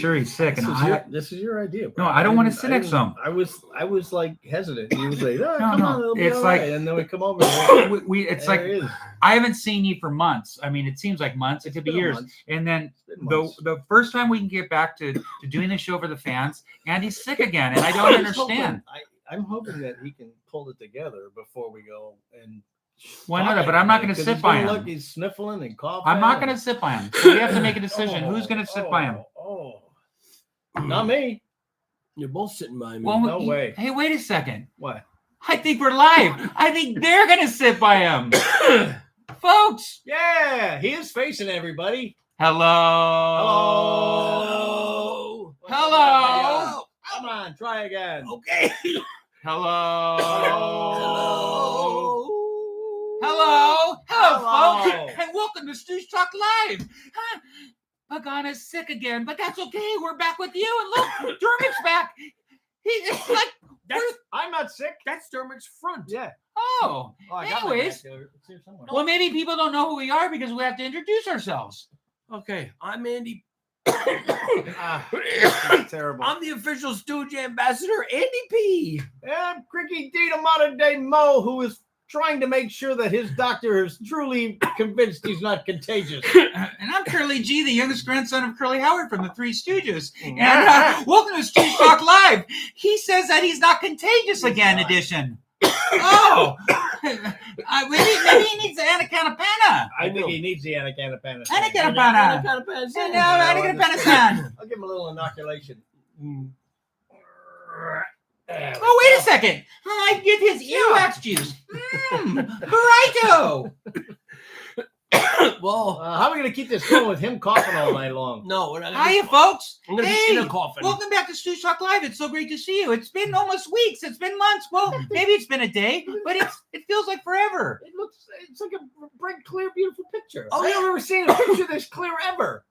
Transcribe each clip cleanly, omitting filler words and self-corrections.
sure he's sick, and this is your idea. Bro. No, I don't want to sit next to him. I was like hesitant. He was like, no, come on, it'll be it's all like right. And then we come over. It's like I haven't seen you for months. I mean, it seems like months. It could be years. And then the first time we can get back to doing the show for the fans, Andy's sick again, and I don't understand. I'm hoping that he can pull it together before we go and. Why not? But I'm not going to sit by him. Look, he's sniffling and coughing. I'm not going to sit by him. So we have to make a decision. Who's going to sit by him? Not me. You're both sitting by me. Well, no way. Hey, wait a second. What? I think we're live. I think they're going to sit by him. Folks. Yeah, he is facing everybody. Hello. Hello. Come on, try again. Okay. Hello. Hello. Hello, folks, and welcome to Stoogetalk Live. Pagana's sick again, but that's okay. We're back with you, and look, Durmick's back. It's like I'm not sick. That's Durmick's front. Yeah. Oh, anyways. Well, maybe people don't know who we are because we have to introduce ourselves. Okay, I'm Andy. Terrible. I'm the official Stooge ambassador, Andy P. And I'm Cricky D, the modern day Mo, who is trying to make sure that his doctor is truly convinced he's not contagious. And I'm Curly G, the youngest grandson of Curly Howard from the Three Stooges. And welcome to Stoogetalk Live. He says that he's not contagious again edition. Oh, maybe he needs the anacanapana. I think he needs the anacanapana. Anacanapana. I'll give him a little inoculation. Oh, wait a second. I get his earwax juice. Burrito. Well, how are we going to keep this going with him coughing all night long? No, we're not. Hiya, folks. I'm going to be in a coffin. Welcome back to Stoogetalk Live. It's so great to see you. It's been almost weeks. It's been months. Well, maybe it's been a day, but it feels like forever. It's like a bright, clear, beautiful picture. Oh, I've never seen a picture this clear ever.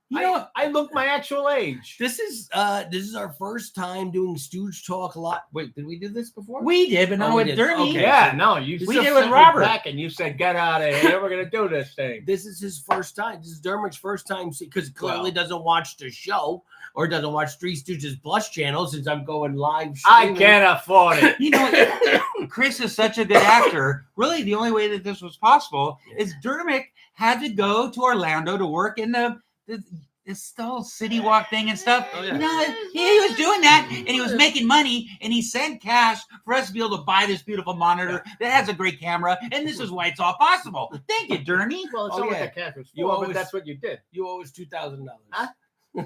You know what? I look my actual age. This is our first time doing Stoogetalk Live. Wait, did we do this before? We did, but not with Dermy. Okay. Yeah, no, we did with Robert. Back and you said, "Get out of here. We're going to do this thing." This is his first time. This is Dermot's first time because clearly doesn't watch the show or doesn't watch Three Stooges Plus channel since I'm going live. I can't afford it. You know, Chris is such a good actor. Really, the only way that this was possible is Durmick had to go to Orlando to work in the whole city walk thing and stuff. Oh, yeah. You know, he was doing that and he was making money and he sent cash for us to be able to buy this beautiful monitor that has a great camera, and this is why it's all possible. Thank you, Dermy. Well, it's Oh, not yeah. what the cash was for, You always- but that's what you did. You owe us $2,000. Huh?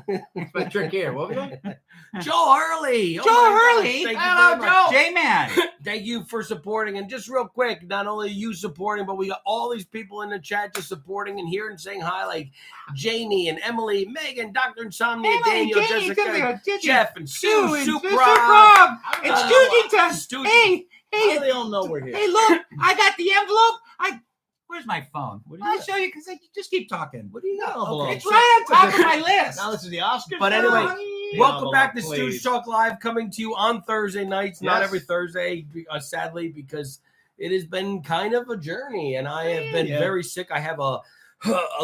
It's my trick here. What was that? Joe Hurley. Joe Hurley. Thank you Hello, very much. Joe. J-Man. Thank you for supporting. And just real quick, not only you supporting, but we got all these people in the chat just supporting and here and saying hi, like Jamie and Emily, Megan, Dr. Insomnia, Daniel, Jessica, Jeff, and Sue, Soup Rob. It's Stoogetalk. Hey, How do they all know we're here? hey, look, I got the envelope. Where's my phone? What do you I'll got? show you because you just keep talking. What do you got? It's right on top of my list. Now this is the Oscars. But anyway, The welcome back to envelope, please. Stoogetalk Live, coming to you on Thursday nights, not Yes. every Thursday, sadly, because it has been kind of a journey, and I have been very sick. I have a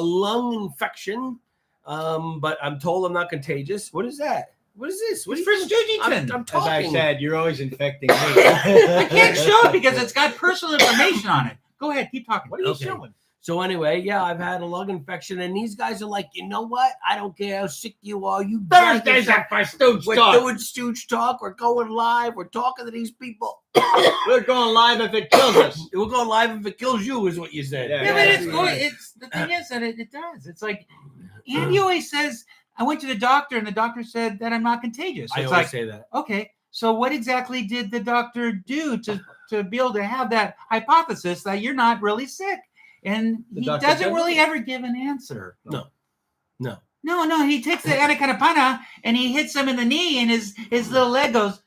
lung infection, but I'm told I'm not contagious. What is that? What is this? What It's are you for doing? Stoogeton. I'm As talking. I said, you're always infecting me. I can't show it because it's got personal information on it. Go ahead, keep talking. What are you Okay. showing? So anyway, yeah, I've had a lung infection, and these guys are like, you know what? I don't care how sick you are. You Thursdays are for Stooge We're Talk. doing Stooge Talk. We're going live. We're talking to these people. We're going live if it kills us. We're going live if it kills you, is what you said. Yeah. Yeah, but it's going. It's the thing is that it does. It's like Andy always says, I went to the doctor and the doctor said that I'm not contagious. I It's always like, say that. okay, so what exactly did the doctor do to be able to have that hypothesis that you're not really sick? And The he doctor doesn't said really that? ever give an answer. No. No, he takes the anacanapana and he hits him in the knee and his little leg goes,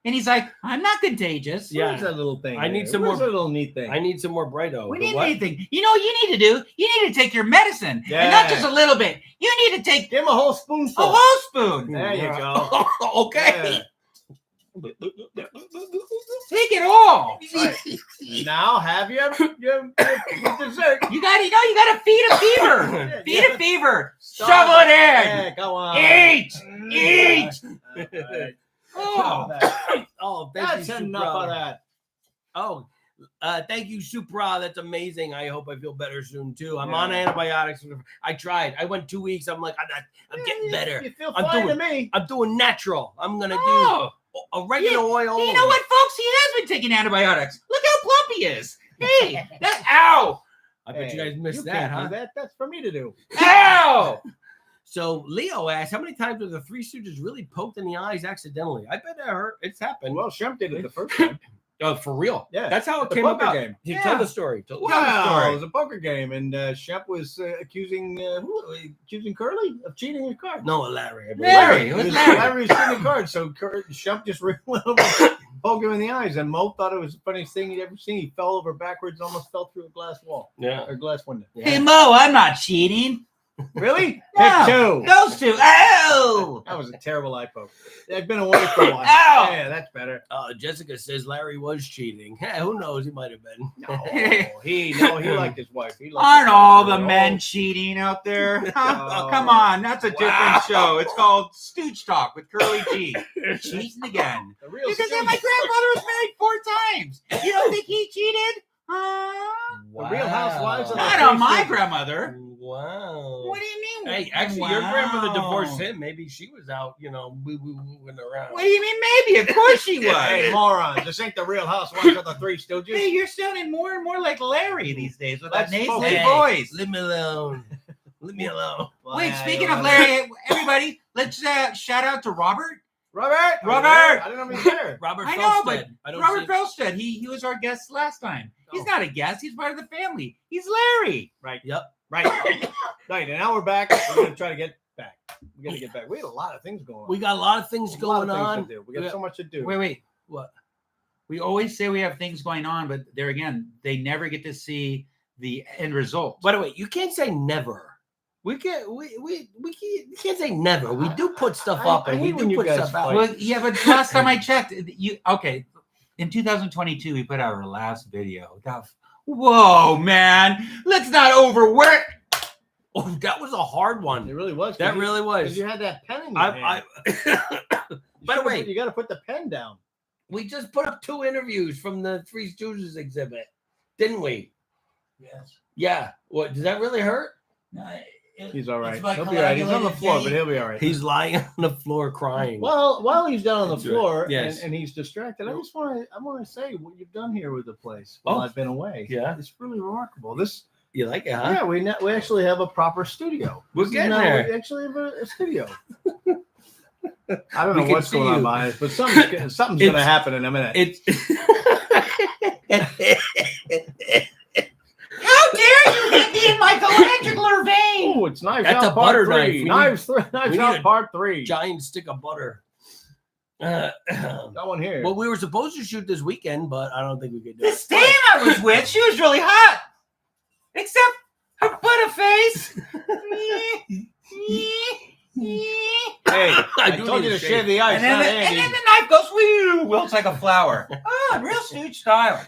and he's like, I'm not contagious. Yeah. Where's that little thing? I need there? some Where's more- that little neat thing. I need some more Brighto. We The need what? anything. You know what you need to do? You need to take your medicine. And not just a little bit. You need to take Give him a whole a spoonful. whole spoon. There you go. Okay. Yeah. Take it all. Right. Now have your dessert. You gotta feed a fever. Feed a fever. Stop Shovel it in. Yeah, go on. Eat. Right. Oh. Oh, thank That's you, enough Supra. of that. Oh, thank you, Supra. That's amazing. I hope I feel better soon too. I'm on antibiotics. I tried. I went 2 weeks. I'm like, I'm getting better. You feel I'm fine doing- to me. I'm doing natural. I'm gonna Oh. do oregano oil. You know what, folks? He has been taking antibiotics. Look how plump he is. Hey, ow. I bet you guys missed you that, can't huh? do that. That's for me to do. Ow. So Leo asked, how many times have the Three Stooges really poked in the eyes accidentally? I bet that hurt. It's happened. Well, Shemp did it the first time. Oh, for real? Yeah. That's how it The came poker about. game. You Yeah. Tell the story. Tell the Wow, story. it was a poker game, and Shemp was accusing Curly of cheating his cards. No, Larry. I believe. Larry. It was Larry. Larry was cheating cards, so Shemp just went over, poked him in the eyes, and Mo thought it was the funniest thing he'd ever seen. He fell over backwards, almost fell through a glass wall Yeah. or glass window. Hey, Mo, I'm not cheating. Really? No. Pick two. Those two. Ow. That was a terrible eye poke. I've been away for a while. Ow. Yeah, that's better. Jessica says Larry was cheating. Hey, who knows? He might have been. No, he liked his wife. He liked Aren't his all wife. the men cheating out there? Oh. Come on, that's a Wow. different show. It's called Stoogetalk with Curly G. Cheating again. The real Because Stooge. my grandfather was married 4 times. You don't think he cheated? The Real Housewives of the Not on my Stooges. grandmother. Wow. What do you mean? Hey, actually, your Wow. grandmother divorced him. Maybe she was out, moving around. What do you mean maybe? Of course she was. Hey, morons. This ain't the Real Housewives of the Three Stooges. Hey, you're sounding more and more like Larry these days with that Let's nasally focus. voice. Leave me alone. Leave me alone. Wait, Yeah, speaking you're of right. Larry, everybody, let's shout out to Robert. Robert! Robert! I didn't know he was there. Robert I know, but Felstead. I don't Robert see- Felstead, he was our guest last time. He's Oh. not a guest, he's part of the family. He's Larry. Right. Yep. Right. Right. And now we're back. We're going to try to get back. We got to get back. We had a lot of things going on. We got a lot of things A lot of going things on. to do. We got so much to do. Wait. What? We always say we have things going on, but there again, they never get to see the end result. By the way, you can't say never. We can't say never. We do put stuff up, and I we hate when do you put guys stuff out. fight. Well, yeah, but last time I checked, in 2022, we put out our last video. Whoa, man. Let's not overwork. Oh, that was a hard one. It really was. That really was. Because you had that pen in your hand. By the way, you got to put the pen down. we just put up 2 interviews from the Three Stooges exhibit, didn't we? Yes. Yeah. What? Does that really hurt? He's all right. It's my He'll be all right. He's on the coagulated floor, vein. but he'll be all right. He's lying on the floor crying. Well, while he's down on the That's right. floor Yes. and he's distracted, I want to say what you've done here with the place while Oh. I've been away. Yeah. It's really remarkable. This You like it, huh? Yeah, we actually have a proper studio. We're This is getting now- there. We actually have a studio. I don't We know can what's see going on you. behind us, but something's going to It's- happen in a minute. It's How dare you hit me in my glandular vein? Oh, it's Knives That's Out a Part butter 3. knife. We Knives we Out need a Part 3. giant stick of butter. Got one here. Well, we were supposed to shoot this weekend, but I don't think we could do This it. dame I was with, she was really hot. Except her butter face. Hey, I I do told need you to to shave. shave the ice, And then, not the, and Andy. then the knife goes, whoo, wilts like a flower. Oh, real Stooge style.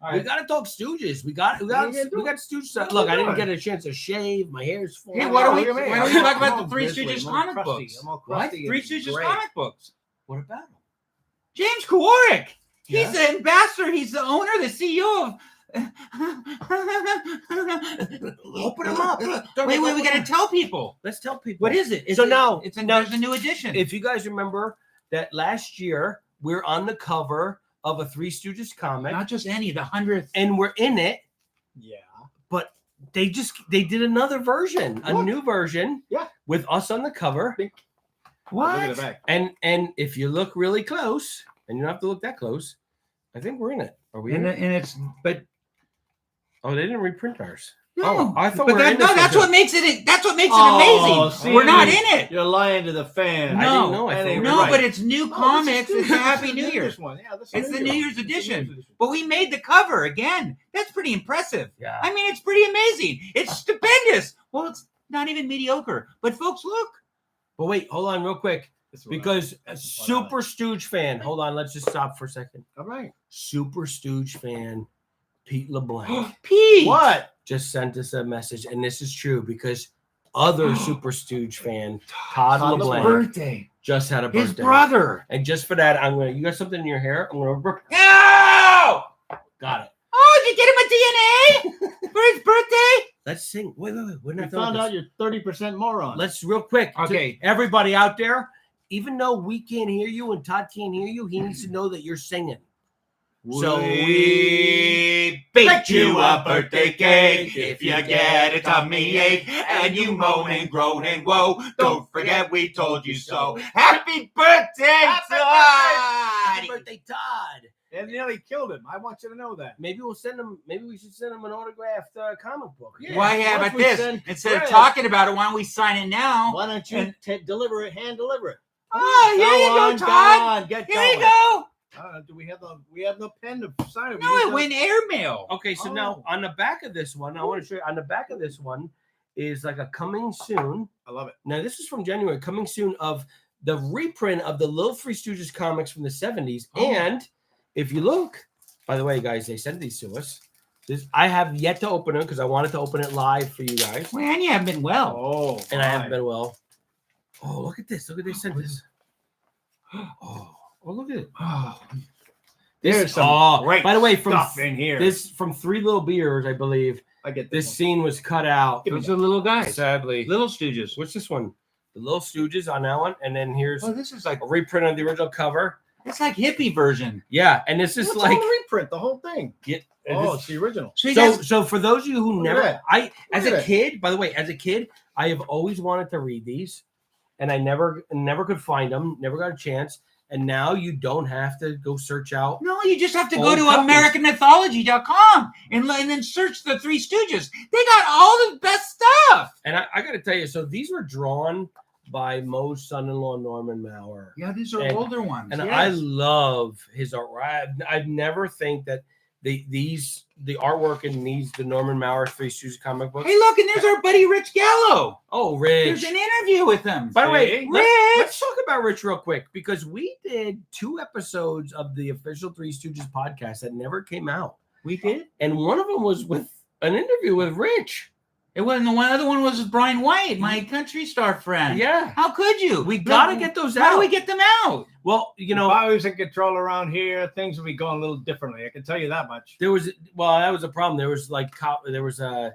All We right. gotta talk Stooges. We got What are you gonna do? Stooge stuff. What are Look, I you didn't doing? get a chance to shave. My hair's full. Hey, why don't we Look at me. talk I'm about all the Three grizzly. Stooges I'm all comic crusty. books? I'm all What? crusty Three and Stooges gray. comic books. What about him? James Kowarick. He's Yeah? the ambassador. He's the owner, the CEO of. Open him up. Wait, we gotta tell people. Let's tell people. What is it? So now- there's a new edition. If you guys remember that last year, we're on the cover of a Three Stooges comic, Not just any, the 100th. and we're in it. Yeah. But they did another version, a What? new version. Yeah. With us on the cover. Look at the back. And if you look really close, and you don't have to look that close, I think we're in it. Are we in it? And it's but Oh, they didn't reprint ours. no. Oh, I thought but we were in this one that's too. what makes it. That's what makes Oh, it amazing. see, We're not in it. You're lying to the fans. I didn't know. I That thought ain't we No, were right. but it's new comics. this is It's a Happy this New is Year. this one. Yeah, this is It's the New New Year's edition. But we made the cover again. That's pretty impressive. Yeah. I mean, it's pretty amazing. It's stupendous. Well, it's not even mediocre. But folks, look. But wait, hold on real quick. because a super Stooge fan. Hold on, let's just stop for a second. All right. Super Stooge fan, Pete LeBlanc. Pete! What? Just sent us a message, and this is true because other Super Stooge fan, Todd LeBlanc, birthday. just had a birthday. His brother. And just for that, you got something in your hair? I'm gonna rip. No! Got it. Oh, did you get him a DNA for his birthday? Let's sing. Wait. We're You not found out you're 30% moron. Let's real quick. Okay. To everybody out there, even though we can't hear you and Todd can't hear you, he needs to know that you're singing. So we baked you a birthday cake. If you get a tummy ache and you moan and groan and woe, don't forget we told you so. Happy birthday, Todd! Happy birthday, Todd! It nearly killed him. I want you to know that. Maybe we'll send him. Maybe we should send him an autographed comic book. Yeah. Why Once about we this? send Instead of Chris- talking about it, why don't we sign it now? Why don't you hand deliver it? Oh, here you go, Todd. Get Here you going. go. Do we have no pen to sign it? No, it went airmail. Okay, so now on the back of this one, I want to show you. On the back of this one is like a coming soon. I love it. Now this is from January. Coming soon of the reprint of the little Three Stooges comics from the 70s. And if you look, by the way, guys, they sent these to us. I have yet to open it because I wanted to open it live for you guys. Man, you haven't been well. Oh, And I haven't been well. Oh, look at this. Look at they sent this. Oh, look at it. Oh, This, there's some great by the way, from stuff in here. this from Three Little Beers, I believe. I get This one. scene was cut out. Those are little guys. Sadly. Little Stooges. What's this one? The Little Stooges on that one. And then here's Oh, this is like a reprint of the original cover. it's like hippie version. Yeah. And this is What's like a reprint, the whole thing. oh, It's the original. So you guys, so for those of you who Look at never that. as Look a at kid, by the way, as a kid, I have always wanted to read these and I never could find them, never got a chance. And now you don't have to go search out. no, you just have to go Old to copies. AmericanMythology.com and then search the Three Stooges. They got all the best stuff. And I got to tell you, so these were drawn by Moe's son-in-law, Norman Maurer. Yeah, these are And- older ones. And yes. I love his art. I've never think that the artwork in the Norman Maurer Three Stooges comic books. Hey, look, and there's our buddy Rich Gallo. Oh, Rich. There's an interview with him. By the way, See? let's talk about Rich real quick because we did 2 episodes of the official Three Stooges podcast that never came out. We did. And one of them was with an interview with Rich. It wasn't the one. Other one was with Brian White, my country star friend. Yeah. How could you? We got to get those out. How do we get them out? Well, If I was in control around here, things would be going a little differently. I can tell you that much. that was a problem. There was there was a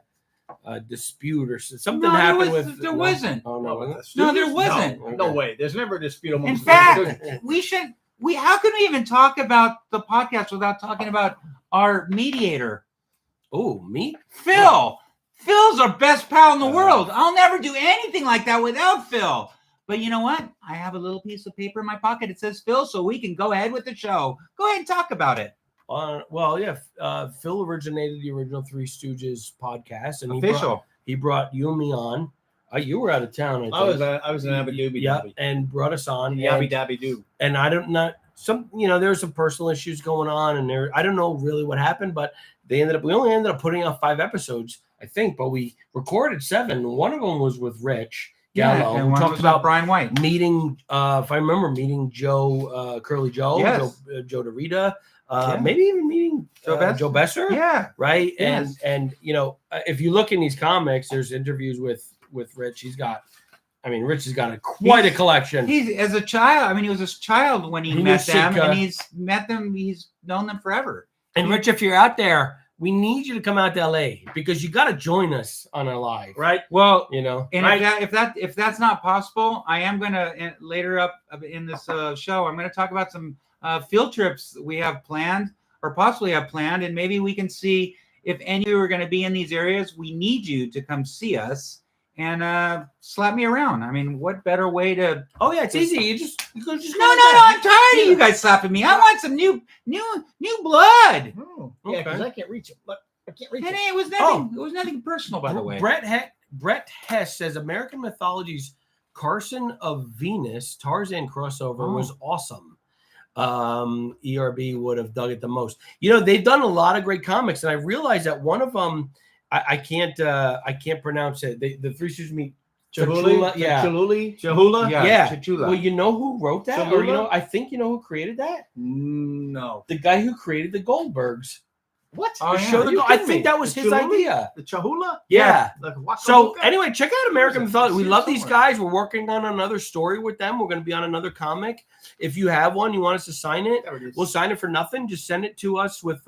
dispute or something No, happened there wasn't. Oh no, with wasn't the No, there Stooges? wasn't. No, no way. There's never a dispute among In the fact, Stooges. how can we even talk about the podcast without talking about our mediator, Oh, me? Phil? Phil's our best pal in the world. I'll never do anything like that without Phil. But you know what? I have a little piece of paper in my pocket. It says Phil, so we can go ahead with the show. Go ahead and talk about it. Well, yeah. Phil originated the original Three Stooges podcast, and Official. he brought you and me on. You were out of town. I think. I was an Abby Doobie. Yeah, and brought us on. Yabby Dabby Doo. And I don't not some there were some personal issues going on, and I don't know really what happened, but we only ended up putting out 5 episodes, I think, but we recorded 7. One of them was with Rich Gallo. and We one talked was about Brian White. meeting, if I remember, meeting Joe, Curly Joe, Yes. Joe DeRita, Yeah. maybe even meeting Joe Besser, Yeah. right? Yes. And if you look in these comics, there's interviews with Rich. Rich has got quite a collection. He's as a child. He was a child when he He met was them, sick, and he's met them. He's known them forever. And Rich, if you're out there, we need you to come out to LA because you got to join us on our live, Right? Well, you know. and Right? if that's not possible, I am gonna later up in this show. I'm gonna talk about some field trips we have planned or possibly have planned, and maybe we can see if any of you are going to be in these areas. We need you to come see us and slap me around. What better way to? Oh yeah, it's easy. You just No. I'm tired of you guys slapping me. I want some new blood. Oh, Okay. yeah, because I can't reach him. Look, I can't reach And him. it was nothing. It was nothing personal, by the way. Brett Hess says American Mythology's Carson of Venus Tarzan crossover was awesome. ERB would have dug it the most. They've done a lot of great comics, and I realized that one of them I can't pronounce it. The Three Stooges meet Chachula, yeah. Chahula? Yeah. Chachula. Well, you know who wrote that? Or Cholula? I think you know who created that? No. The guy who created the Goldbergs. What? Oh, The yeah. show Are you I kidding think me? that was The his Cholula? idea. The Chahula? Yeah. Like Waka So Waka? anyway, check out American Where is it? Mythology. We I see love it these somewhere. guys. We're working on another story with them. We're going to be on another comic. If you have one, you want us to sign it, There it is. we'll sign it for nothing. Just send it to us with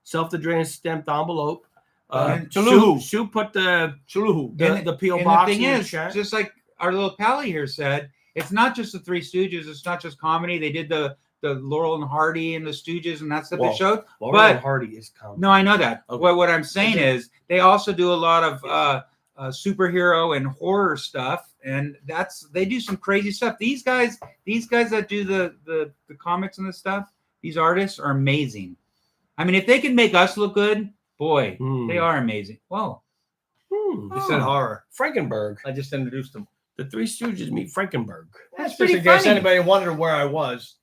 self-addressed stamped envelope. And Sue put the Chuluhu. P.O. And box the thing in the is, chat. just like our little pally here said, it's not just the Three Stooges. It's not just comedy. They did the Laurel and Hardy and the Stooges, and that's what they Whoa. showed. Laurel but- and Hardy is comedy. No, I know that. Okay. What I'm saying is they also do a lot of superhero and horror stuff, and they do some crazy stuff. These guys that do the comics and the stuff, these artists are amazing. I mean, if they can make us look good, boy, they are amazing. Whoa. You said horror. Frankenberg. I just introduced them. The Three Stooges meet Frankenberg. That's Just pretty in case funny. anybody wondered where I was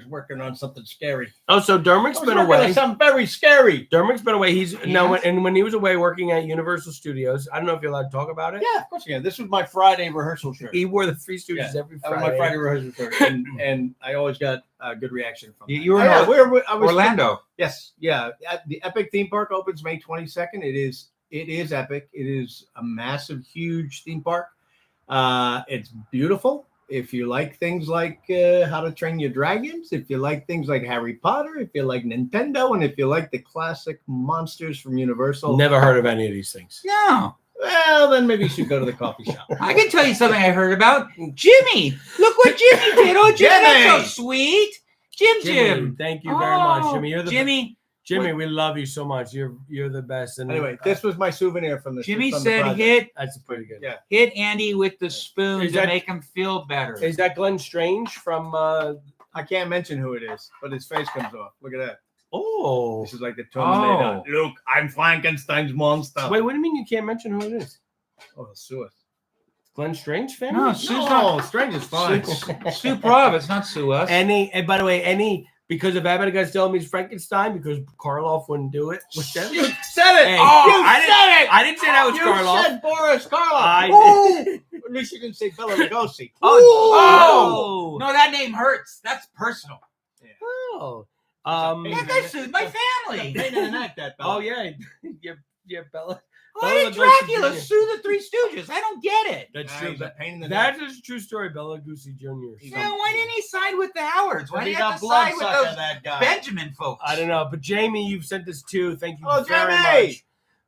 working on something scary. Oh, so Dermot's I was been working on away. something very scary. Dermot's been away. He's now Yes. when he was away working at Universal Studios. I don't know if you're allowed to talk about it. Yeah, of course you can. This was my Friday rehearsal shirt. He wore the Three Stooges Yeah, every That was Friday. my Friday rehearsal shirt, and I always got a good reaction from. You that. were in I was Orlando. Yes, yeah. The Epic theme park opens May 22nd. It is epic. It is a massive, huge theme park. It's beautiful. If you like things like How to Train Your Dragons, if you like things like Harry Potter, if you like Nintendo, and if you like the classic monsters from Universal, Never heard of any of these things. No. well, then maybe you should go to the coffee shop. I can tell you something I heard about. Jimmy. Look what Jimmy did. Oh, Jimmy, that's so sweet. Jim. Thank you very much, Oh, Jimmy. You're the Jimmy, we love you so much. You're the best. And Anyway, this was my souvenir from the Jimmy from the said project. that's pretty good. Yeah. hit Andy with the spoon Is to that- make him feel better. Is that Glenn Strange from? I can't mention who it is, but his face comes off. Look at that. Oh, This is like the Terminator. Oh. Look, I'm Frankenstein's monster. wait. What do you mean you can't mention who it is? Oh, sue us. Glenn Strange family? No, Sue's No, not. Strange is fine. Sue Prov, it's not Sue us. And by the way, because of Abbott guys telling me it's Frankenstein because Karloff wouldn't do it. What's that? You said it. Hey, you I said it. I didn't say that was you Karloff. said Boris Karloff. I Ooh. At least you didn't say Bela Lugosi. Oh, no, that name hurts. That's personal. oh. That guy sued my family. Pain in the neck, that Bela. Oh yeah, you're Bella. Why Bela did Lugosi Dracula Jr. sue the Three Stooges? I don't get it. That's Ah, true. he's a pain in the That neck. is a true story. Bela Lugosi Jr. Yeah, why didn't he side with the Howards? Why He did he have got to side with bloodsucker, those that guy. Benjamin folks? I don't know, but Jamie, you've sent this too. Thank you Oh, very Jamie!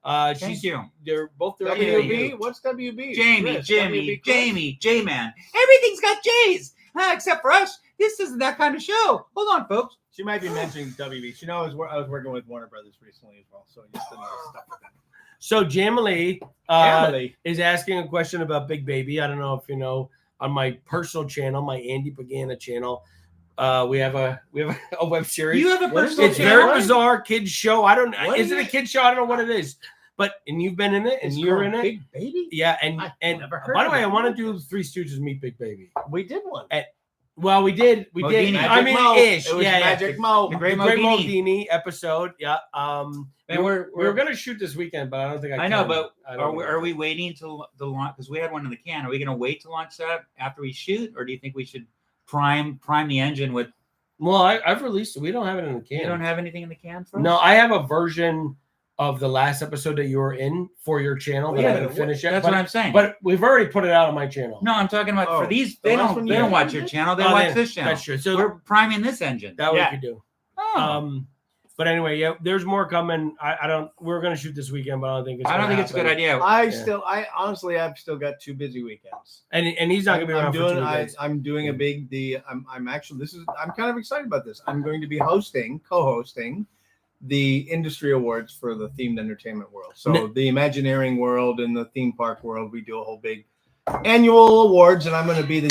much. Thank you. They're both there. WB? What's WB? Jamie, Chris, Jimmy, WB Chris? Jamie, J-Man. Everything's got J's. Except for us. This isn't that kind of show. Hold on, folks. She might be mentioning WB. She knows I was working with Warner Brothers recently as well, so I just didn't know stuff with that. So Jamily Emily. is asking a question about Big Baby. I don't know if you know, on my personal channel, my Andy Pagana channel, we have a web series. You have a What is personal It's it? very channel? bizarre kids show. I don't. What Is is it a it? kids show? I don't know what it is. And you've been in it, and It's you're called in it. Big Baby? Yeah, and I've never heard by the of way, it. I want to do Three Stooges meet Big Baby. We did one. Well, we did. Modini. I mean, Mo. ish. It was Yeah, Magic Mo. The Great The Great Modini. Modini episode. Yeah. And We were gonna shoot this weekend, but I don't think I know, can. but I don't know. are we waiting till the launch? Because we had one in the can. Are we going to wait to launch that after we shoot, or do you think we should prime the engine with? Well, I've released it. We don't have it in the can. You don't have anything in the can for us? No, I have a version of the last episode that you were in for your channel that I haven't finished yet. That's what I'm saying. But we've already put it out on my channel. No, I'm talking about Oh, for these. the They last don't. one They you don't had? watch your channel. They Oh, watch then- this channel. That's true. So We're priming this engine. that Yeah. we could do. Oh. But anyway, yeah, there's more coming. I don't. We're gonna shoot this weekend, but I don't think it's. I don't gonna think it's a good happen. idea. I've still got 2 busy weekends. And he's not gonna be around for 2 weeks. I'm doing a big I'm actually I'm kind of excited about this. I'm going to be co-hosting the industry awards for the themed entertainment world. So the Imagineering world and the theme park world, we do a whole big annual awards, and I'm going to be the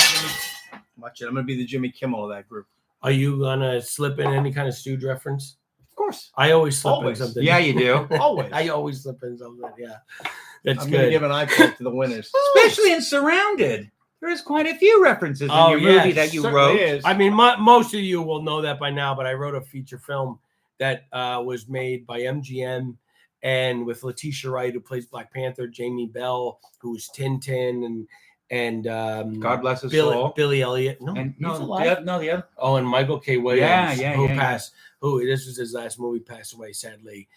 Jimmy Kimmel of that group. Are you gonna slip in any kind of Stooge reference? Of course, I always slip Always. in something. Yeah, you do. always. I always slip in something. Yeah, that's I'm going to good. give an iPad to the winners. Especially in Surrounded. There's quite a few references in Oh, your yeah, movie that you Certainly wrote. is. I mean, most of you will know that by now, but I wrote a feature film that was made by MGM and with Letitia Wright, who plays Black Panther, Jamie Bell, who's Tintin, and God bless his soul. Billy Elliot. No, And he's alive. the other. Oh, and Michael K. Williams, Yeah, who yeah. passed. Who this was his last movie, passed away sadly.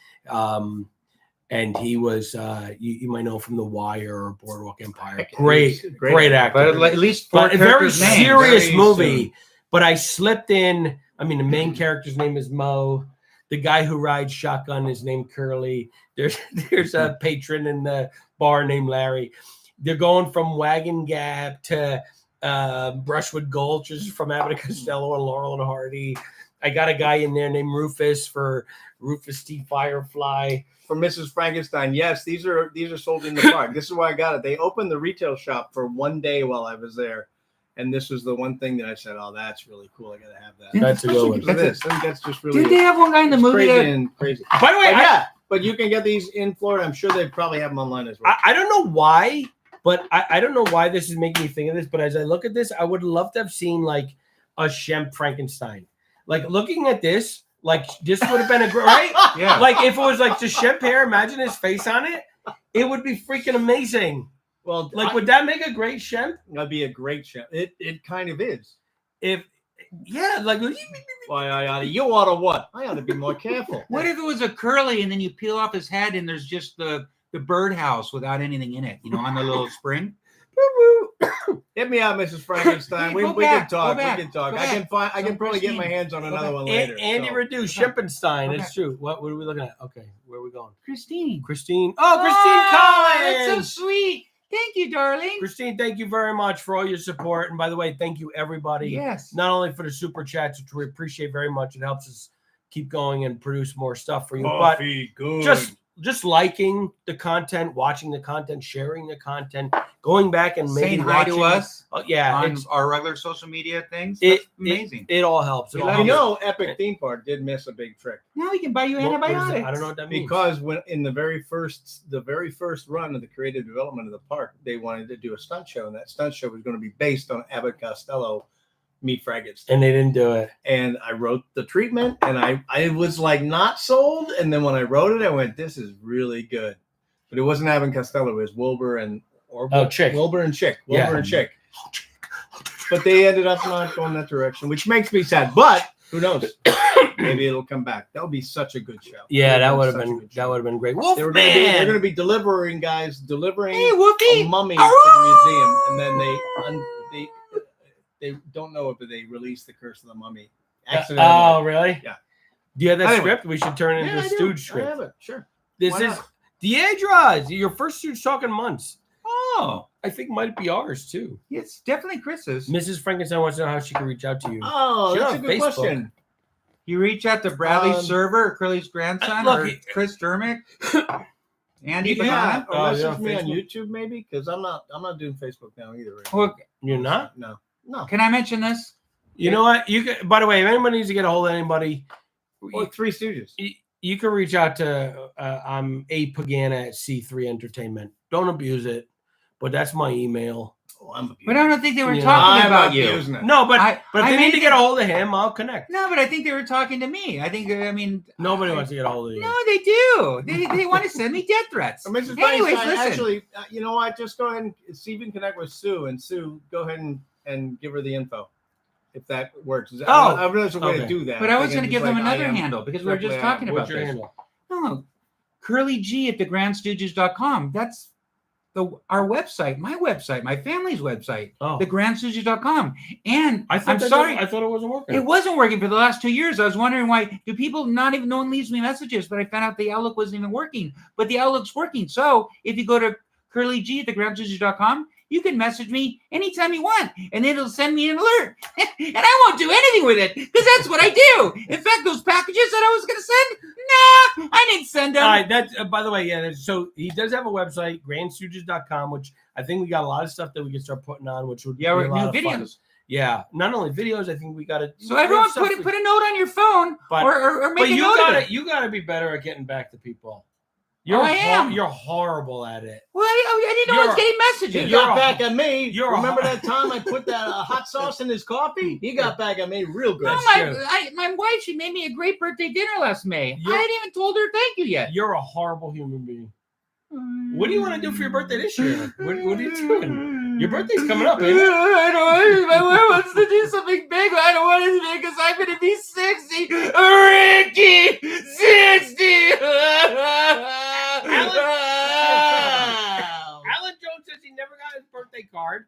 And he was you might know from The Wire or Boardwalk Empire. Great actor. But at least But a very serious very movie. soon. But I slipped in. I mean, the main character's name is Mo. The guy who rides shotgun is named Curly. There's a patron in the bar named Larry. They're going from Wagon Gap to Brushwood Gulch, which is from Abbott and Costello and Laurel and Hardy. I got a guy in there named Rufus for Rufus T. Firefly. For Mrs. Frankenstein, yes, these are sold in the park. This is why I got it. They opened the retail shop for one day while I was there, and this was the one thing that I said, "Oh, that's really cool. I got to have that." That's a good one. For this, I think that's just really. Did they have one guy in the movie crazy that? and crazy? By the way, But you can get these in Florida. I'm sure they probably have them online as well. I don't know why, but I don't know why this is making me think of this. But as I look at this, I would love to have seen like a Shemp Frankenstein. Like looking at this, like this would have been a great, right? Yeah. Like if it was like just Shemp hair, imagine his face on it. It would be freaking amazing. Well, Like, would that make a great Shemp? that'd be a great show. It kind of is. Like Why you ought to what? I ought to be more careful. What if it was a curly and then you peel off his head and there's just the birdhouse without anything in it, on the little spring? Hit me out, Mrs. Frankenstein. We can talk. Go back, We can talk. go I can back. I can probably get my hands on another one later. Andy so. Redu, Shempenstein. Okay. It's true. What are we looking at? Okay, where are we going? Christine. Christine. Oh, Christine that's Collins. so sweet. Thank you, darling. Christine, thank you very much for all your support. And by the way, thank you everybody. Yes. Not only for the super chats, which we appreciate very much. It helps us keep going and produce more stuff for you. Coffee, good. But just liking the content, watching the content, sharing the content, going back and maybe Saying hi to watching us Oh, yeah, on it's our regular social media things. That's amazing. It all helps. It We all love helps. Epic Theme Park did miss a big trick Now we can buy you What is it? antibiotics. I don't know what that means. because when in the very first run of the creative development of the park, they wanted to do a stunt show, and that stunt show was going to be based on Abbott Costello Meet Frankenstein. And they didn't do it. And I wrote the treatment, and I was like not sold. And then when I wrote it, I went, "This is really good." But it wasn't Abbott Costello; it was Wilbur and Chick. Wilbur and Chick. Yeah. Wilbur and Chick. But they ended up not going that direction, which makes me sad. But who knows? Maybe it'll come back. That would be such a good show. Yeah, that would have such a been good show. great. They're Wolfman! going to be delivering hey, a Whoopi. mummy to the museum, and then they don't know if they release the Curse of the Mummy. Accidentally. Oh, really? Yeah. Do you have that Anyway. script? We should turn it into Yeah, a I do. Stooge I script. have it. Sure. This Why is not? Deidre. Your first Stooge talk in months. Oh, I think might be ours too. it's definitely Chris's. Mrs. Frankenstein wants to know how she can reach out to you. Oh, She's that's a on good Facebook. question. You reach out to Bradley Server, Curly's grandson, look, or Chris Durmick, Andy Yeah, Banana. or Oh, message yeah, me on Facebook. YouTube maybe, because I'm not doing Facebook now either. Right Well, You're not? No. can I mention this? You know what? You can. By the way, if anybody needs to get a hold of anybody, Or Three Stooges. you can reach out to I'm A Pagana at C3 Entertainment. Don't abuse it, but that's my email. Oh, I'm But I don't think they were Yeah. talking I'm about you. abusing it. No, but I if they made need to get a hold of him, I'll connect. No, but I think they were talking to me. Nobody wants to get a hold of you. No, they do. They want to send me death threats. So Mrs. Anyways, Frankenstein, listen. actually, you know what? Just go ahead and see if you can connect with Sue, and Sue, go ahead and give her the info, if that works. I realize a way to okay. do that. But I was Thinking going to give just them like another I am handle because we were just directly talking on. about What's your this. handle? Oh, Curly G at thegrandstooges.com. That's our website, my website, my family's website, Oh, thegrandstooges.com. And I'm that- sorry, I thought it wasn't working. it wasn't working for the last 2 years. I was wondering why do people not even, no one leaves me messages, but I found out the Outlook wasn't even working, but the Outlook's working. So if you go to Curly G at thegrandstooges.com, you can message me anytime you want, and it'll send me an alert. And I won't do anything with it because that's what I do. In fact, those packages that I was going to send, nah, I didn't send them. All right, that's by the way, yeah. So he does have a website, grandstooges.com, which I think we got a lot of stuff that we can start putting on, which would Yeah, be we're a lot new of fun. videos. Yeah, not only videos, I think we got to. So everyone put a note on your phone But- or make But a you note of got it. to you got to be better at getting back to people. I am. You're horrible at it. Well, I didn't know I was getting He messages. You're got a- back at me. you're a- Remember that time I put that hot sauce in his coffee? He got back at me real good. No, That's my wife, she made me a great birthday dinner last May. You're- I hadn't even told her thank you yet. You're a horrible human being. What do you want to do for your birthday this year? What are you doing? Your birthday's coming up, I ain't it? don't know. My wife wants to do something big. I don't want it because I'm going to be 60. Ricky, 60. Alan Jones says he never got his birthday card.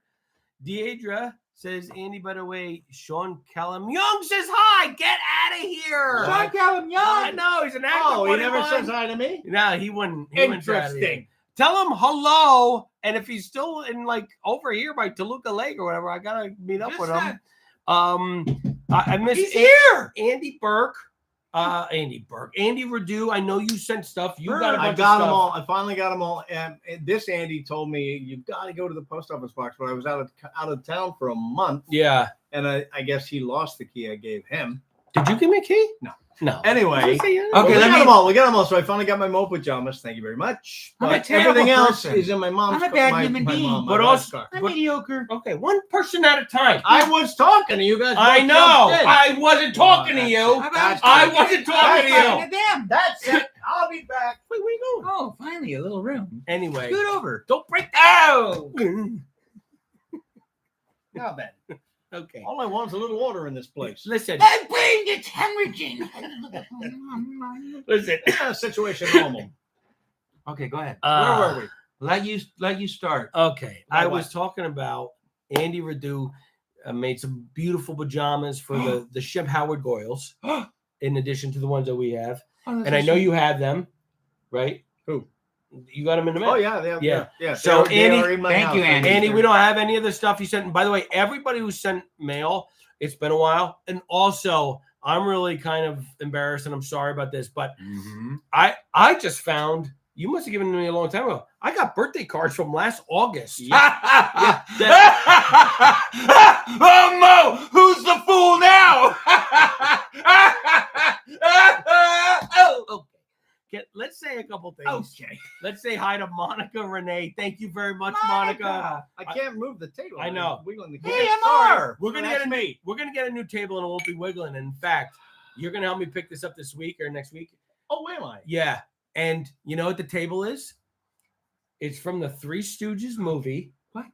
Deidre says, Andy, by the way, Sean Callum Young says hi. Get out of here. Sean Callum Young. I know, he's an actor. Oh, he never says hi to me? No, he wouldn't. He wouldn't say hi to you. Interesting. Tell him hello. And if he's still in like over here by Toluca Lake or whatever, I got to meet up with him. I miss He's here. Andy Burke. Andy Redu, I know you sent stuff. You got a bunch I got of them stuff. all. I finally got them all. And this Andy told me you've got to go to the post office box, but I was out of town for a month. Yeah. And I guess he lost the key I gave him. Did you give me a key? No. Anyway, Okay, we let got me. them all. We got them all. So I finally got my Mo pajamas. Thank you very much. I'm a But terrible everything else person. is in my mom's. I'm a bad my human being. mom, my But mom's also- car. I'm mediocre. Okay, one person at a time. I was talking to you guys. I both know. jumped in. I wasn't talking to you. I wasn't talking to you. them. That's it. I'll be back. Wait, where you going? Oh, finally, a little room. Anyway, Scoot over. don't break down. Now then, Okay. all I want is a little order in this place. Listen. My brain gets hemorrhaging. Listen. Situation normal. Okay, go ahead. Where were we? Let you start. Okay. I what? was talking about Andy Redu made some beautiful pajamas for the Shep Howard Goyles, in addition to the ones that we have. And I know you have them, right? Who? You got them in the mail. Oh yeah. Yeah. So, They Andy- are in my thank house. you, Andy. Andy, we don't have any of the stuff you sent. And by the way, everybody who sent mail, it's been a while. And also, I'm really kind of embarrassed, and I'm sorry about this, but I just found, you must have given me a long time ago, I got birthday cards from last August. Oh, Mo, who's the fool now? Oh, okay. Let's say a couple things. Okay. Let's say hi to Monica Renee. Thank you very much, Monica. I can't move the table. I know. I'm wiggling the Hey, camera. MR. We're gonna That's get me. We're gonna get a new table and it won't be wiggling. In fact, you're gonna help me pick this up this week or next week. Oh, where am I? Yeah. And you know what the table is? It's from the Three Stooges movie. What?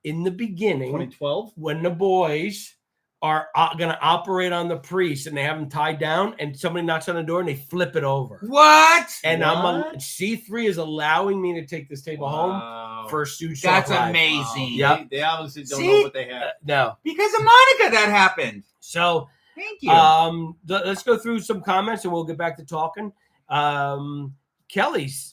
In the beginning, 2012. when the boys are going to operate on the priest and they have them tied down and somebody knocks on the door and they flip it over. What? And What? C3 is allowing me to take this table home for Stooge. That's Live. amazing. Yep. They obviously don't See? know what they have. No. Because of Monica, that happened. So Thank you. let's go through some comments and we'll get back to talking. Kelly's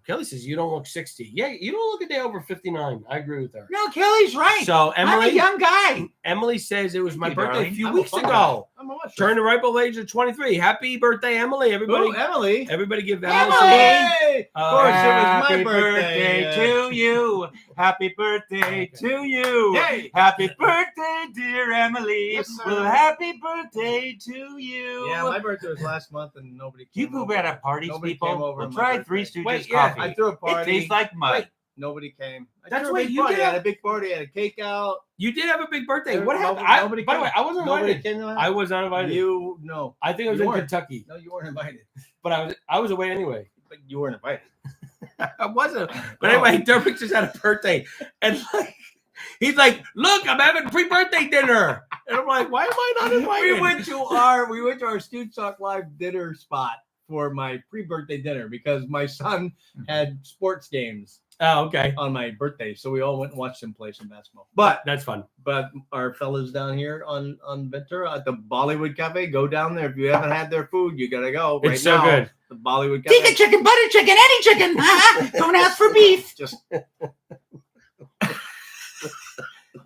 Kelly says you don't look 60. Yeah, you don't look a day over 59. I agree with her. No, Kelly's right. So I'm a Emily, young guy. Emily says it was my you, birthday darling. a few I'm weeks fun ago. guy. I'm a what? Turned the ripe old age of 23. Happy birthday, Emily! Everybody, Ooh, Emily. everybody, give Emily! Emily some love. Hey! Of course, it was Happy my birthday. to you. Happy birthday to you. Yay! Happy birthday, dear Emily. Yes, sir. Well, happy birthday to you. Yeah, my birthday was last month and nobody came You poop over. at parties, Nobody people. came over Well, on my try birthday. Three Stooges Wait, yeah, coffee. I threw a It party. tastes like mud. Wait. Nobody came. I That's threw a right, big you party. did I had have- a big party. I had a cake out. You did have a big birthday. There- What happened? nobody By the way, came. I wasn't Nobody invited. came. I was not invited. No. I think I was You in weren't. Kentucky, No, you weren't invited. but I was away anyway. But you weren't invited. I wasn't. But anyway, Durbick just had a birthday, and he's like, "Look, I'm having pre-birthday dinner," and I'm like, "Why am I not invited?" we went to our Stoogetalk Live dinner spot for my pre-birthday dinner because my son had sports games Oh, okay, on my birthday, so we all went and watched him play some basketball. But that's fun. our fellas down here on Ventura at the Bollywood Cafe, go down there. If you haven't had their food, you gotta go. It's so good. The Bollywood Chicken, Cafe. chicken, butter chicken, any chicken. Don't ask for beef. Just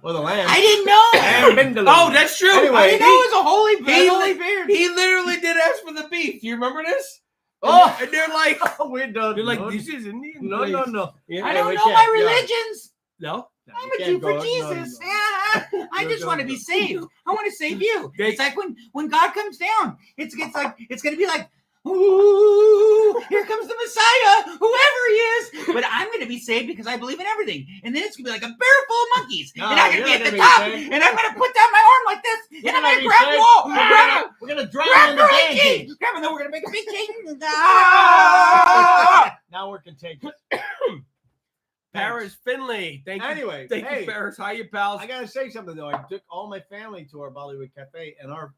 with a lamb. I didn't know. And vindaloo. Oh, that's true. Anyway, I didn't know it was a he- holy bear. He literally did ask for the beef. Do you remember this? Oh, And they're like, we're done. they're like, no, this is Indian. no, place." no, no. Yeah. I don't we know can't. my Yeah. religions. No. No, I'm you a can't Jew for go. No, Jesus. no. Yeah. I just want to be saved. I want to save you. It's like when God comes down. It's like it's gonna be like, ooh, here comes the Messiah, whoever he is. But I'm gonna be saved because I believe in everything. And then it's gonna be like a bear full of monkeys, No, and I'm gonna you're be not at the gonna be top, saved. and I'm gonna put down my arm like this, and You're I'm not gonna gonna grab be wall, saved. We're gonna drown grab in the Burbank Ganges. King, grab, and then we're gonna make a big change. Ah! Now we're contagious. Paris Finley. Thank you. Anyway, Thank hey, you, Paris. How you, pals? I gotta say something though. I took all my family to our Bollywood cafe, and our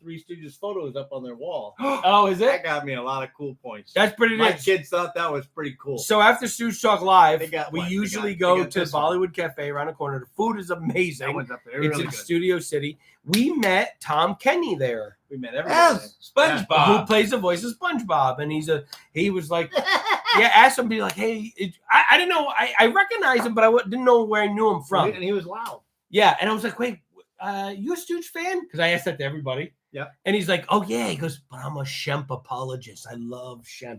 Three Stooges photo is up on their wall. Oh, is That it? got me a lot of cool points. That's pretty My nice. kids thought that was pretty cool. So after Stoogetalk Live, They got we what? They usually got go to this one. Bollywood Cafe around the corner. The food is That amazing. one's up there. It's Really in good. Studio City. We met Tom Kenny there, We met everybody. Yes, SpongeBob. who plays the voice of SpongeBob, and he was like, yeah, asked him to be like, hey, I didn't know, I recognized him, but I didn't know where I knew him from. And he was loud. Yeah, and I was like, wait, you a Stooge fan? Because I asked that to everybody. Yeah. And he's like, oh yeah. He goes, but I'm a Shemp apologist. I love Shemp.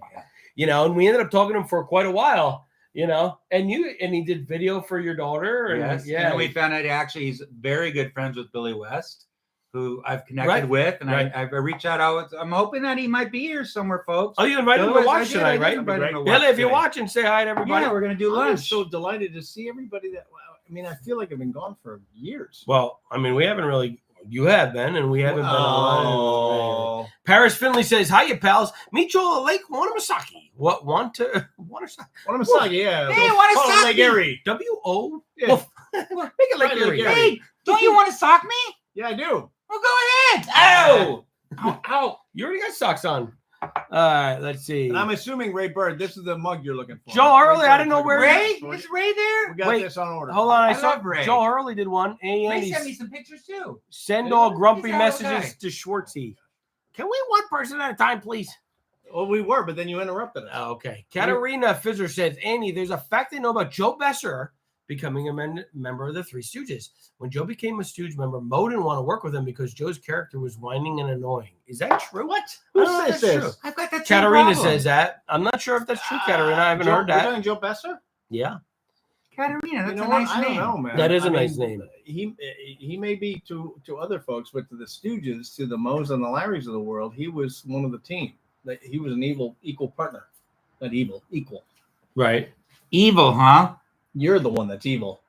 You know, and we ended up talking to him for quite a while. You know, and he did video for your daughter. And Yes. yeah. And we found out actually he's very good friends with Billy West, who I've connected Right. with, and Right. I reached out. I'm hoping that he might be here somewhere, folks. Oh, you invited him to Billy watch West, I tonight, did right? invite him to watch Billy, if you're today. watching, say hi to everybody. Yeah, we're gonna do I was lunch. so delighted to see everybody that. I mean, I feel like I've been gone for years. Well, I mean, we haven't really. You have been, and we haven't been. Oh. Paris Finley says, "Hiya, pals. Meet you at Lake Wanamasaki. What want to Wanasaki? What am I saying? Yeah. Hey, Go what a Salt Lake sucky. Erie. W-O? Yeah. Well, make it like Right, Erie. Lake Erie. Hey, don't you want to sock me? Yeah, I do. Well, go ahead. Ow! Ow! You already got socks on. All right, let's see. And I'm assuming Ray Bird. This is the mug you're looking for. Joe Hurley, I didn't know where- Ray, is Ray there? We got Wait, this on order. Hold on, I I saw love Ray. Joe Hurley did one. Ray And sent me he's some pictures too. send all grumpy He's our messages guy. to Schwartzy. Can we one person at a time, please? Well, we were, but then you interrupted us. Oh, okay. Katarina Fizzer says, Annie, there's a fact they know about Joe Besser becoming a member of the Three Stooges. When Joe became a Stooge member, Mo didn't want to work with him because Joe's character was whining and annoying. Is that true? What? Who I don't know if says that's this? true. I've got that same Katarina problem. says that. I'm not sure if that's true, Katarina. I haven't heard You're that. talking Joe Besser? Yeah. Katarina, that's You know a what? nice I don't name. know, man. That is a I mean, nice name. He may be to other folks, but to the Stooges, to the Moes and the Larrys of the world, he was one of the team. He was an equal partner. Not evil, equal. Right. Evil, huh? You're the one that's evil.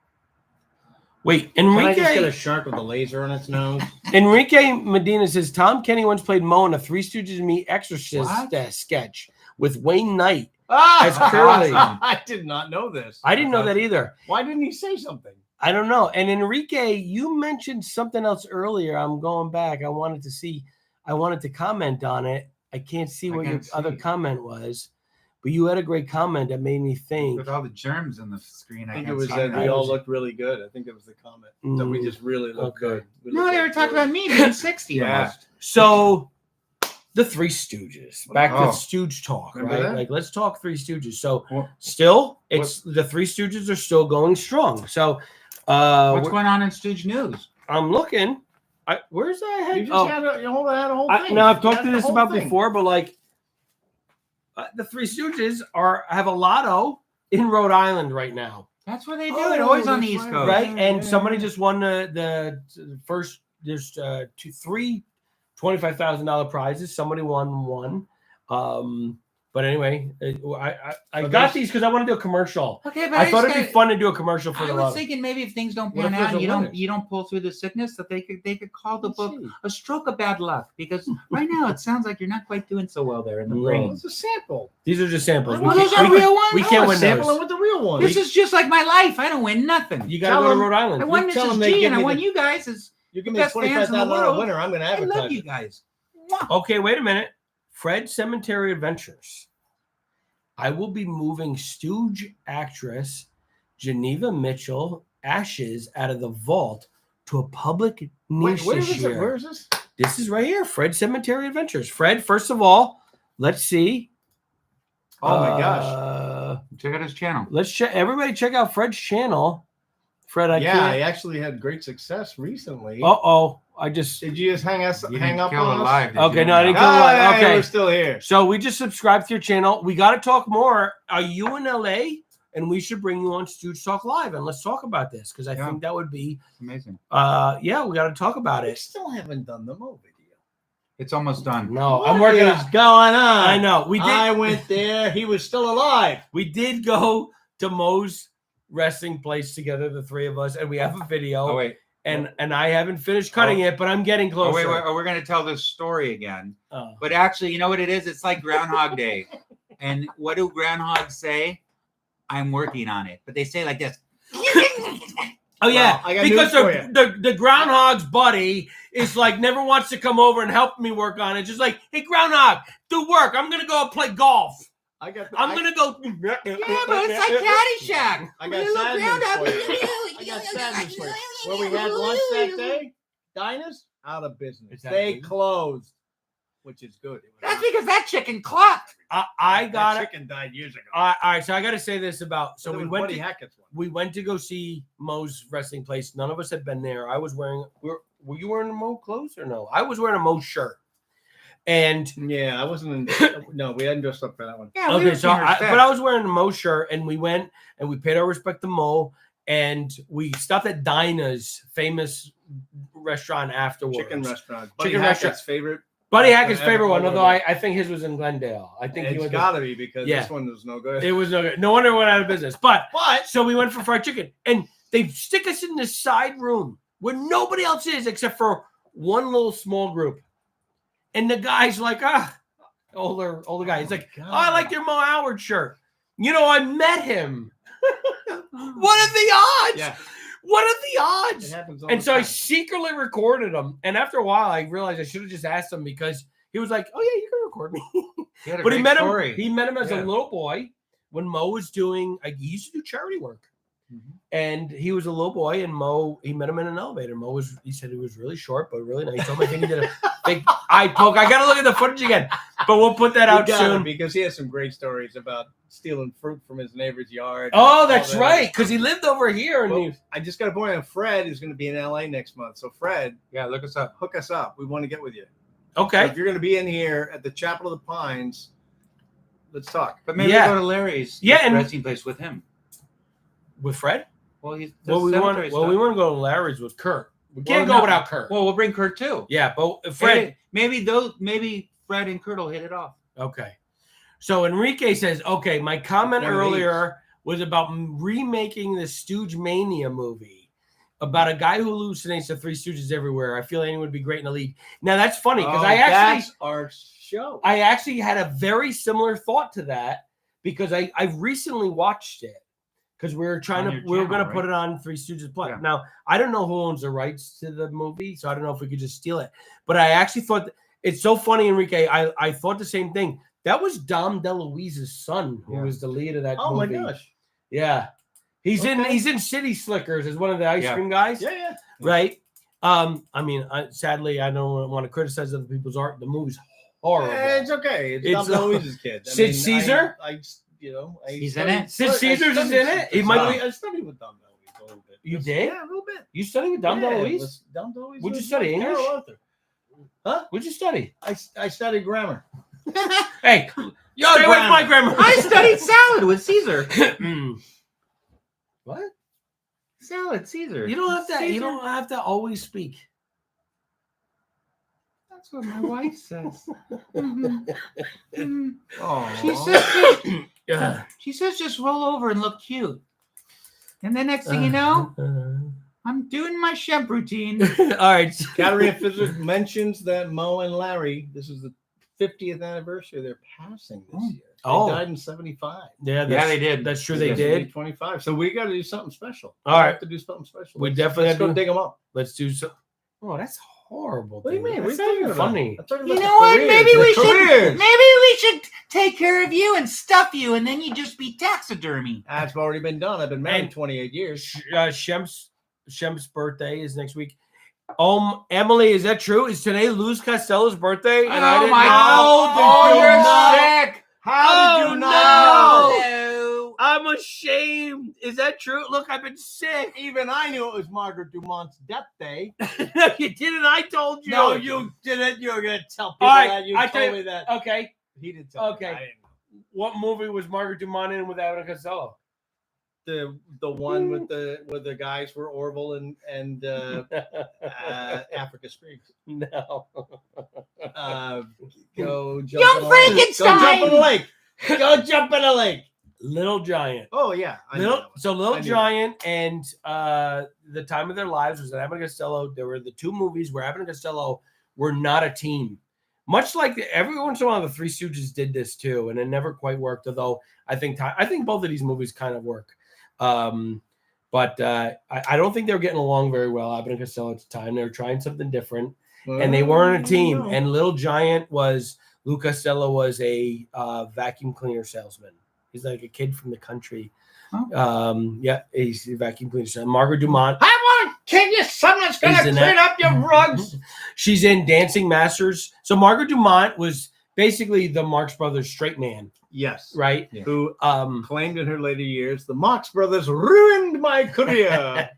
Wait, Can I just get Enrique a shark with a laser on its nose? Enrique Medina says Tom Kenny once played Mo in a Three Stooges Meet Exorcist What? sketch with Wayne Knight. That's Curly. I did not know this. I didn't know that either. Why didn't he say something? I don't know. And Enrique, you mentioned something else earlier. I'm going back. I wanted to comment on it. I can't see I what your can't other see. comment was, but you had a great comment that made me think. With all the germs on the screen, I think it can't was see that that. we all looked really good. I think it was the comment that we just really looked Okay. good. We No, looked they were like talking really- about me being 60 Yeah. almost. So the Three Stooges. Back Oh. to Stooge talk, Remember right? that? Like let's talk Three Stooges. So What- still, it's the Three Stooges are still going strong. So What's going on in Stooge News? I'm looking. Where's that You head? just had a whole thing. Now I've You talked had to the this whole about thing. before, but like the Three Stooges have a lotto in Rhode Island right now, That's what they do. Oh, it always on the that's East right. Coast. right? yeah, And yeah, somebody yeah. just won the first. There's three $25,000 prizes. Somebody won one. But anyway, I got there's- these because I want to do a commercial. Okay, but I thought it'd just be fun to do a commercial for I the was love. thinking maybe if things don't What pan if out, there's and a winner? you don't pull through the sickness, that they could call the book Let's see. a stroke of bad luck, because right now it sounds like you're not quite doing so well there in the No. brain. It's a sample. These are just samples. Well, We those can't- are real ones? We I can't was win sampling those. with the real one. This is just like my life. I don't win nothing. You got to Tell go to them- Rhode I Island. won tell Mrs. them they G, give and I me won the- you guys as You give the me best fans in the $25,000 world. winner. I'm going to I advertise. love you guys. Mwah. Okay, wait a minute. Fred Cemetery Adventures. I will be moving Stooge actress Geneva Mitchell ashes out of the vault to a public niche Wait, where this is it? year. Where is this? This is right here, Fred Cemetery Adventures. Fred, first of all, let's see. Oh my gosh. Check out his channel. Let's check. Everybody, check out Fred's channel. Fred, I Yeah, I can't. actually had great success recently. I just. Did you just hang You up didn't kill on it us? live, did Okay, you? no, I didn't kill it. Ah, Okay. we're still here. So we just subscribed to your channel. We got to talk more. Are you in LA? And we should bring you on Stoogetalk Live and let's talk about this because I Yeah. think that would be. Amazing. Yeah, we got to talk about We it. still haven't done the Mo video. It's almost done. No, What I'm working is on. going on? I know we did. I went there. He was still alive. We did go to Mo's wrestling place together, the three of us, and we have a video. Oh, wait. and I haven't finished cutting it, but I'm getting closer. Oh, wait. We're going to tell this story again. Oh. But actually, you know what it is? It's like Groundhog Day. And what do groundhogs say? I'm working on it. But they say like this. Oh yeah, Well, I got because news for you. the groundhog's buddy is like never wants to come over and help me work on it. Just like, hey, groundhog, do work. I'm gonna go play golf. I'm gonna go. Yeah, but it's like Caddyshack. I got sad news for you. I got sad news for you. Where we had lunch that day, Dinah's out of business. They closed, which is good. That's because that chicken clocked. I got that it. chicken died years ago. All right, so I got to say this about. So we went Buddy to Hackett's one. we went to go see Mo's wrestling place. None of us had been there. I was wearing. Were you wearing Mo clothes or no? I was wearing a Mo shirt. And Yeah, I wasn't. No, we hadn't dressed up for that one. Yeah, okay, so I was wearing a Mo shirt, and we went and we paid our respect to Mo, and we stopped at Dinah's famous restaurant afterwards. Chicken restaurant. Chicken Buddy Hackett's restaurant. favorite. Buddy Hackett's favorite one, Ever. although I think his was in Glendale. I think he It's went. got to be because Yeah. this one was no good. It was no good. No wonder it went out of business. But But so we went for fried chicken, and they stick us in this side room where nobody else is except for one little small group. And the guy's like, older guy. He's like, God. oh, I like your Mo Howard shirt. You know, I met him. What are the odds? yeah, What are the odds? it happens. All And the so I time. secretly recorded him. And after a while, I realized I should have just asked him because he was like, oh, yeah, you can record me. But he met him as a Yeah. little boy when Mo was doing, he used to do charity work. Mhm. And he was a little boy, and he met him in an elevator. He said he was really short, but really nice. He told me I think he did a big eye poke. I got to look at the footage again, but we'll put that out You got it, soon. because he has some great stories about stealing fruit from his neighbor's yard. Oh, All that's that. right, because he lived over here. And Well, I just got a point on Fred who's going to be in LA next month. So Fred, Yeah, look us up. hook us up. We want to get with you. okay. So if you're going to be in here at the Chapel of the Pines, let's talk. But maybe Yeah. go to Larry's and- wrestling place with him. With Fred? Well, he's We want to go to Larry's with Kurt. We can't go without Kurt. Well, we'll bring Kurt too. Yeah, but Fred. Maybe Fred and Kurt will hit it off. Okay. So Enrique says, okay, my comment One of earlier was about remaking the Stooge Mania movie about a guy who hallucinates the Three Stooges everywhere. I feel anyone would be great in the lead. Now that's funny because that's our show. I actually had a very similar thought to that because I recently watched it because we were On your going to channel, put it on Three Stooges Plus. Yeah. Now I don't know who owns the rights to the movie, so I don't know if we could just steal it. But I actually thought it's so funny, Enrique. I thought the same thing. That was Dom DeLuise's son who was the lead of that Oh movie. my gosh. Yeah. He's Okay. in City Slickers as one of the ice cream guys. Yeah. Right. I mean, sadly, I don't want to criticize other people's art. The movie's horrible. It's okay. It's Dom It's- DeLuise's kid. Sid Caesar? He's in it? Sid Caesar's is in it? He might be- I studied with Dom DeLuise a little bit. You did? Yeah, a little bit. You studying with Dom DeLuise? Dom DeLuise. What'd you was study, Carol English? Arthur. Huh? What'd you study? I studied grammar. Hey, stay away from my grammar. I studied salad with Caesar. What? Salad, Caesar. You don't have to. Caesar. You don't have to always speak. That's what my wife says. Mhm. Mhm. Oh, She says just roll over and look cute. And the next thing you know, I'm doing my Shemp routine. All right. Gallery of Physics mentions that Mo and Larry, this is the 50th anniversary of their passing this year. They Oh. died in 75. Yeah, they did. That's true. They Yes, did. 25. So we got to do something special. All We right. have to do something special. We Let's- definitely let's have go to- dig them up. Let's do so. Oh, that's horrible. What do you dude. mean? That's What not are you even talking funny. I'm talking You about know the what? careers, Maybe the we should. careers. Maybe we should take care of you and stuff you, and then you just be taxidermy. That's already been done. I've been married And- 28 years. Shemp's birthday is next week. Emily, is that true? Is today Luz Costello's birthday? And I Oh didn't my know? God! Oh, Oh, you're no. sick. How did Oh, you not know? No. I'm ashamed. Is that true? Look, I've been sick. Even I knew it was Margaret Dumont's death day. No, you didn't. I told you. No, you didn't. You were going to tell people All right, that. You I told tell you- me that. Okay. He did tell me. Okay. I didn't know. What movie was Margaret Dumont in with Abbott and Costello? The one with the guys were Orville and Africa Springs. No. Go jump Young in a lake. Frankenstein! Go jump in a lake. Go jump in a lake. Little Giant. Oh yeah. I know that one. Little I knew Giant and The Time of Their Lives was Abbott and Costello. There were the two movies where Abbott and Costello were not a team. much like every once in a while, the Three Stooges did this too, and it never quite worked. Although I think both of these movies kind of work. But I don't think they were getting along very well, Abbott and Costello at the time. They were trying something different, and they weren't a team. No. And Lou Costello was a vacuum cleaner salesman. He's like a kid from the country. Oh. He's a vacuum cleaner salesman. Margaret Dumont. I want to tell you something that's going to clean up your rugs. She's in Dancing Masters. So Margaret Dumont was basically the Marx Brothers straight man. Yes. Right? Yeah. Who claimed in her later years, the Marx Brothers ruined my career.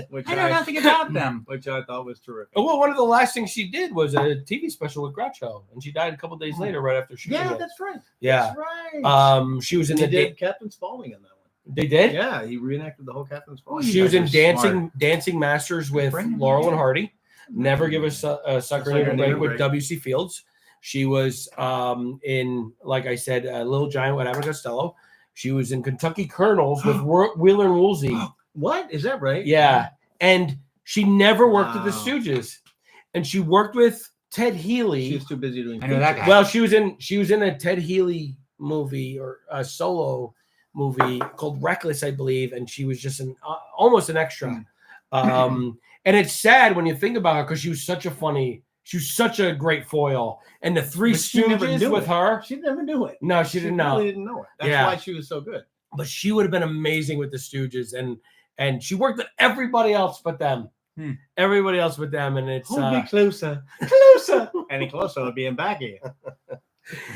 Which I know nothing about them. Which I thought was terrific. Well, one of the last things she did was a TV special with Groucho, and she died a couple days later, right after shooting Yeah, it. that's right. Yeah. That's right. She was in They the did Captain Spaulding in that one. They did. Yeah, he reenacted the whole Captain Spaulding. She was in guys are Dancing Masters with Bring them Laurel in. and Hardy. Never Give us a Sucker Need a Break with W.C. Fields. She was in, like I said, Little Giant with Abbott and Costello. She was in Kentucky Colonels with Wheeler and Woolsey. What? Is that right? Yeah. And she never worked with the Wow. Stooges. And she worked with Ted Healy. She was too busy doing I know that features. guy. Well, she was in a Ted Healy movie or a solo movie called Reckless, I believe, and she was just almost an extra. And it's sad when you think about her because she was such a great foil. And the Three But she never Stooges knew with it. her, She never knew it. no, she didn't know. Really didn't know it. That's Yeah. why she was so good. But she would have been amazing with the Stooges, and she worked with everybody else but them. Everybody else but them, and it's Hold me closer, closer. Any closer, I'll be in back here.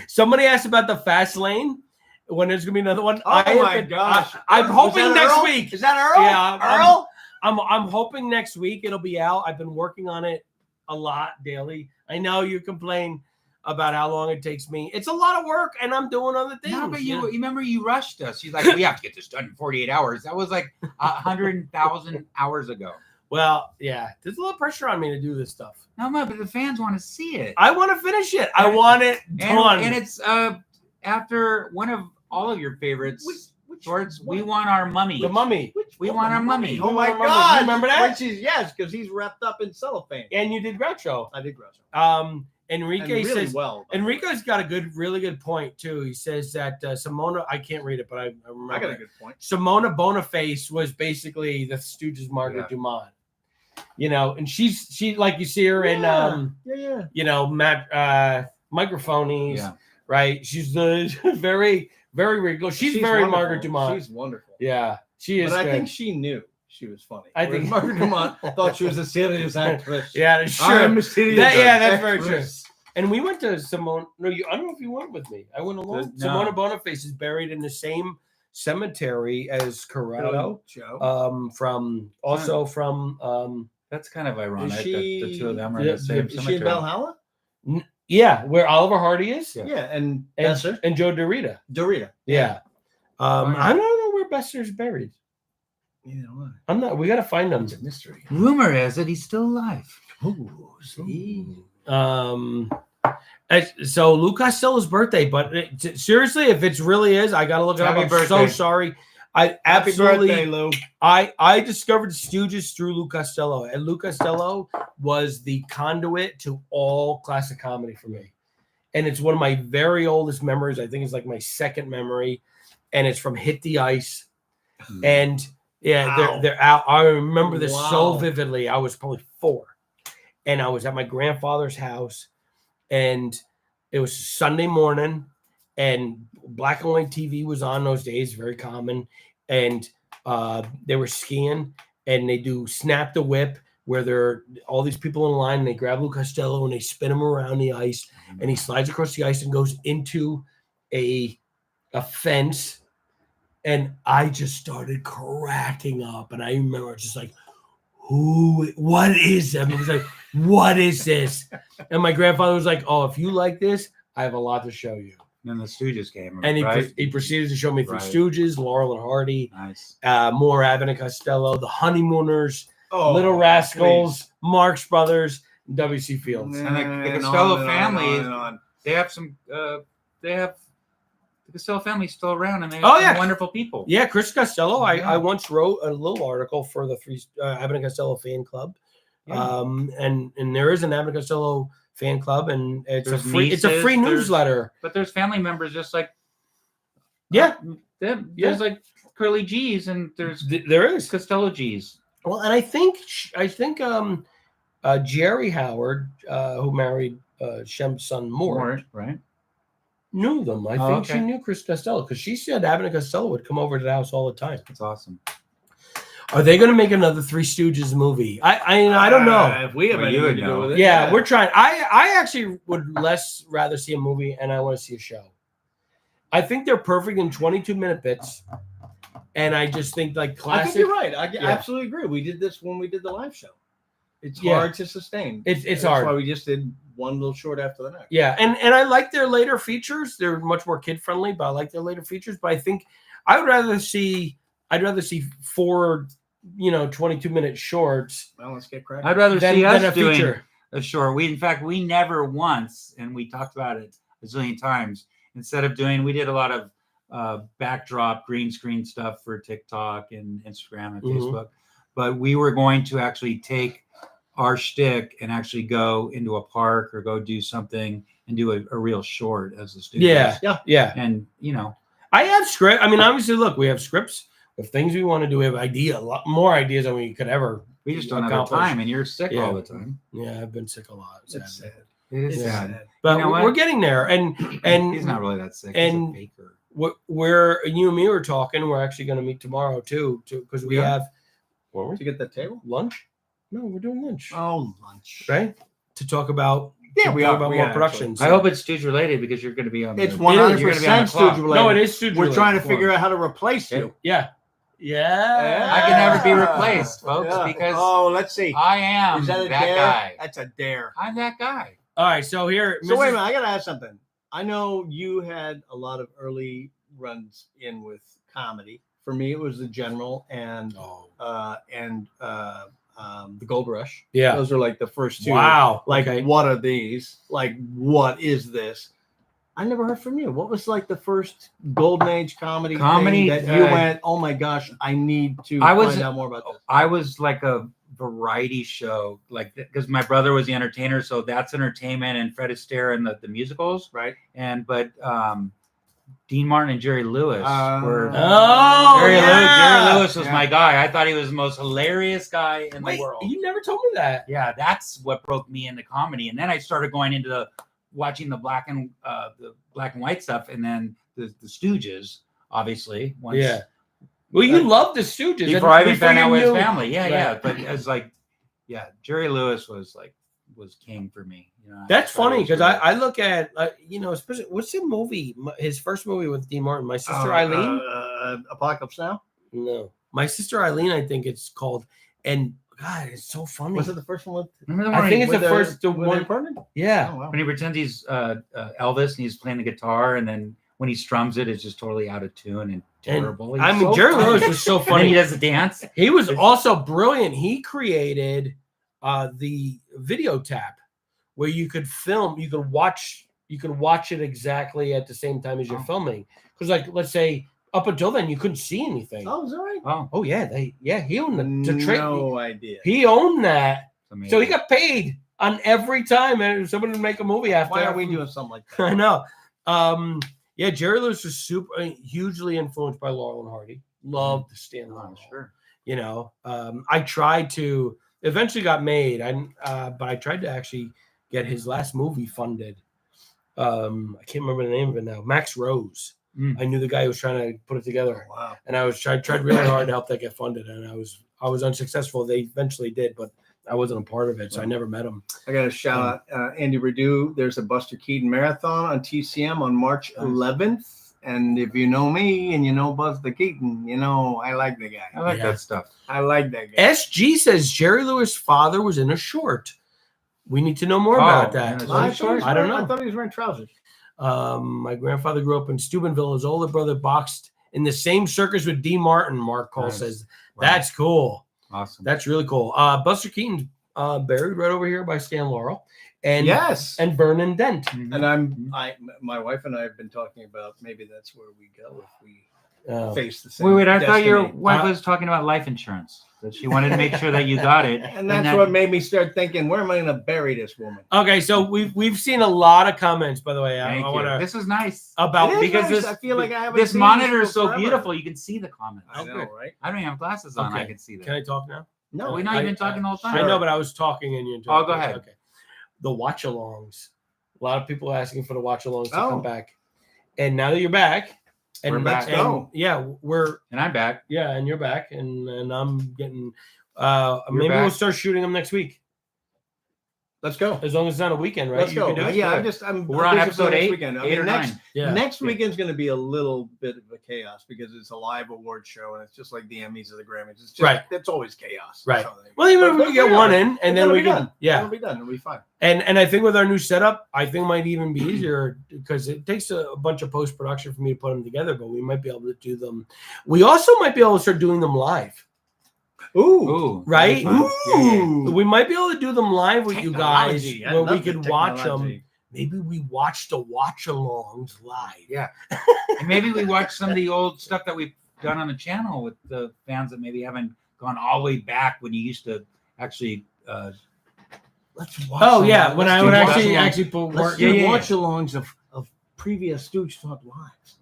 Somebody asked about the Fast Lane. When there's gonna be another one? Oh my gosh! I'm Was hoping that next Earl? week. Is that Earl? Yeah, Earl. I'm hoping next week it'll be out. I've been working on it a lot daily. I know you complain about how long it takes me. It's a lot of work, and I'm doing other things. No, but you know? remember you rushed us. She's like, we have to get this done in 48 hours. That was like 100,000 hours ago. Well, yeah, there's a little pressure on me to do this stuff. No, but the fans want to see it. I want to finish it. I want it done. And it's after one of all of your favorites. George, we one? want our mummy. The Mummy. We want our mummy. Oh my Remember- God! remember that? Which is yes, because he's wrapped up in cellophane. And you did Groucho. I did Groucho. Enrique And really says well. Enrico's got a really good point too. He says that Simona, I can't read it, but I remember. I got a good point. Simona Boniface was basically the Stooges' Margaret Dumont. You know, and she like you see her in you know, Matt Microphonies, right? She's the very, very regal. She's very wonderful. Margaret Dumont. She's wonderful. Yeah, she is. But I good. think she knew she was funny. I Whereas think- Margaret Dumont thought she was a serious actress. Yeah, that's true. I'm a serious That's very true. actress. And we went to Simone. No, I don't know if you went with me. I went alone. No. Simona Boniface is buried in the same cemetery as Corrado. Joe. From That's kind of ironic Is that she- the two of them are in Yeah, the same Is she in cemetery. Valhalla? yeah, where Oliver Hardy is. Yeah, and And, Besser. and Joe Dorita. Dorita. Yeah. I don't know where Besser's buried. You know what? I'm not. We got to find them. It's a mystery. Rumor is that he's still alive. Ooh, see? So Lou Costello's birthday, but seriously, if it really is, I gotta look it up. Happy I'm so birthday. sorry. I Happy absolutely. birthday, Lou. I discovered Stooges through Lou Costello, and Lou Costello was the conduit to all classic comedy for me. And it's one of my very oldest memories. I think it's like my second memory, and it's from Hit the Ice. And yeah, Wow. they're out. I remember this so Wow. vividly. I was probably 4, and I was at my grandfather's house, and it was Sunday morning, and black and white TV was on those days, very common, and they were skiing, and they do Snap the Whip, where there are all these people in line, and they grab Lou Costello and they spin him around the ice, and he slides across the ice and goes into a fence. And I just started cracking up. And I remember just like, what is that? And it was like, what is this? And my grandfather was like, oh, if you like this, I have a lot to show you. And then the Stooges came. And right? he proceeded to show me Three Right. Stooges, Laurel and Hardy, Nice. more Abbott and Costello, The Honeymooners, Oh, Little Rascals, Marx Brothers, W.C. Fields. And the And Costello on and family, on and on. they have some. The Costello family's still around, and they're Oh, yeah. wonderful people. Yeah, Chris Costello. Yeah. I once wrote a little article for the Abbott and Costello fan club. Yeah. And there is an Abbott and Costello fan club, and it's There's a free nieces, newsletter. But there's family members just like Yeah. there's like Curly G's and there's There is. Costello G's. Well, and I think Jerry Howard, who married Shem's son Mort, right? knew them. I think she knew Chris Costello because she said Abbott and Costello would come over to the house all the time. That's awesome. Are they going to make another Three Stooges movie? I don't know. If we have Well, anything you would to do know. with it, Yeah, we're trying. I actually would rather see a movie, and I want to see a show. I think they're perfect in 22-minute bits, and I just think like classic. I think you're right. I absolutely agree. We did this when we did the live show. It's hard to sustain. It's That's hard. why we just did one little short after the next. Yeah, and I like their later features. They're much more kid friendly, but I like their later features. But I think I'd rather see 4 22-minute shorts. Well, let's get cracking. I'd rather see us a doing feature. a short. We never once, and we talked about it a zillion times. Instead of we did a lot of backdrop green screen stuff for TikTok and Instagram and Facebook, but we were going to actually take our shtick and actually go into a park or go do something and do a real short as the students. Yeah. And I have script. I mean, obviously, look, we have scripts of things we want to do. We have a lot more ideas than we could ever. we just don't have the time, and you're sick all the time. Yeah, I've been sick a lot. It's sad. It is It's sad. sad. But You know we're getting there, and He's not really that sick. and- He's a faker. we're you and me were talking. We're actually going to meet tomorrow too, because we Yeah. have. Were we? To get the table? Lunch? No, we're doing lunch. Oh, lunch. Right? To talk about We talk are about we more are, productions. I hope it's Stooge related because you're going to be on. It's the- 100% you're gonna be on the clock. Stooge related. No, it is Stooge. We're trying to related. figure out how to replace you. Yeah. Yeah. I can never be replaced, folks, Yeah. because let's see. I am Is that a that dare? guy. That's a dare. I'm that guy. All right. So here. So wait a minute, I gotta ask something. I know you had a lot of early runs in with comedy. For me, it was the General and the Gold Rush. Yeah. Those are like the first two. Wow. Like, Okay. what are these? Like, what is this? I never heard from you. What was like the first golden age comedy thing that you went, oh my gosh, I need to find out more about this? I was like a variety show, like because my brother was the entertainer, so that's entertainment, and Fred Astaire and the musicals, Right. But Dean Martin and Jerry Lewis were. Oh, Jerry Lewis was my guy. I thought he was the most hilarious guy in the world. You never told me that. Yeah, that's what broke me into comedy, and then I started going into watching the black and white stuff, and then the Stooges, obviously. Once, Yeah. Well, you love the Stooges. before I even before found you out with his knew- family. Yeah, Right. yeah. But as Jerry Lewis was king for me. That's I thought funny he was because great. I look at especially what's the movie? His first movie with Dean Martin. My sister Eileen. Apocalypse Now? No, my sister Eileen. I think it's called. And God, it's so funny. Was it the first one with? Remember the I one think it's the with first with one. apartment? Yeah. Oh, wow. when he pretends he's Elvis and he's playing the guitar, and then when he strums it, it's just totally out of tune and terrible. And, I mean, Jerry Lewis was so And then funny. he does the dance. He was also brilliant. He created the video tap where you could film, you could watch it exactly at the same time as you're filming. Because, like, let's say up until then you couldn't see anything. Oh, is that right? Oh, He owned the trick. No idea. He owned that, amazing. so he got paid on every time, and someone would make a movie after. Why are we doing something like that? I know. Jerry Lewis was hugely influenced by Laurel and Hardy. Loved the Stan Laurel. Sure. I tried to eventually got made, but I tried to actually get his last movie funded. I can't remember the name of it now. Max Rose. I knew the guy who was trying to put it together. Wow. And I tried really hard to help that get funded, and I was unsuccessful. They eventually did, but I wasn't a part of it, so I never met him. I got to shout out Andy Redu. There's a Buster Keaton marathon on TCM on March 11th. And if you know me and you know Buster Keaton, I like the guy. I like that stuff. I like that guy. SG says Jerry Lewis' father was in a short. We need to know more about that. man, I don't know. I thought he was wearing trousers. My grandfather grew up in Steubenville. His older brother boxed in the same circus with D. Martin. Mark Cole says, that's cool. Awesome. That's really cool. Buster Keaton's buried right over here by Stan Laurel. And Yes. and Vernon Dent. And my wife and I have been talking about maybe that's where we go if we face the same. Wait, I thought your destiny. wife was talking about life insurance. That she wanted to make sure that you got it. And that's what made me start thinking, where am I going to bury this woman? Okay, so we've seen a lot of comments, by the way. Thank I you. want to This is nice. about It is because nice. this I feel like I haven't this seen monitor this is so forever. beautiful. You can see the comments. I know, right? I don't even have glasses on. Okay. I can see that. Can I talk now? No, We're not even talking the whole time. I know, but I was talking and you. Oh, go ahead. Okay. The watch-alongs. A lot of people are asking for the watch-alongs to Oh. come back, and now that you're back, and We're back. and, Go. yeah, we're And I'm back. yeah, and you're back, and I'm getting. Maybe back. we'll start shooting them next week, let's go. as long as it's not a weekend, right? Let's You go. can do it? Yeah, Good. We're on busy for episode next 8, weekend. I 8 mean, or next 9. Yeah. next Yeah. weekend's going to be a little bit of a chaos because it's a live award show and it's just like the Emmys or the Grammys. It's just, Right. It's always chaos. Right. So, Well, even if but we get yeah, one in, and then it'll we be can, done. yeah, It'll be done. It'll be fine. and I think with our new setup, I think it might even be easier because it takes a bunch of post production for me to put them together. But we might be able to do them. We also might be able to start doing them live. Ooh. Right? that'd be fun. Yeah, yeah. We might be able to do them live with you guys Technology. I where love we the could watch them. technology. Maybe we watch the watch-alongs live. Yeah. And maybe we watch some of the old stuff that we've done on the channel with the fans that maybe haven't gone all the way back when you used to actually Let's watch. Oh some yeah, live. when Let's I do would watch-alongs. actually put Let's work. do yeah. watch-alongs of previous Stoogetalk lives,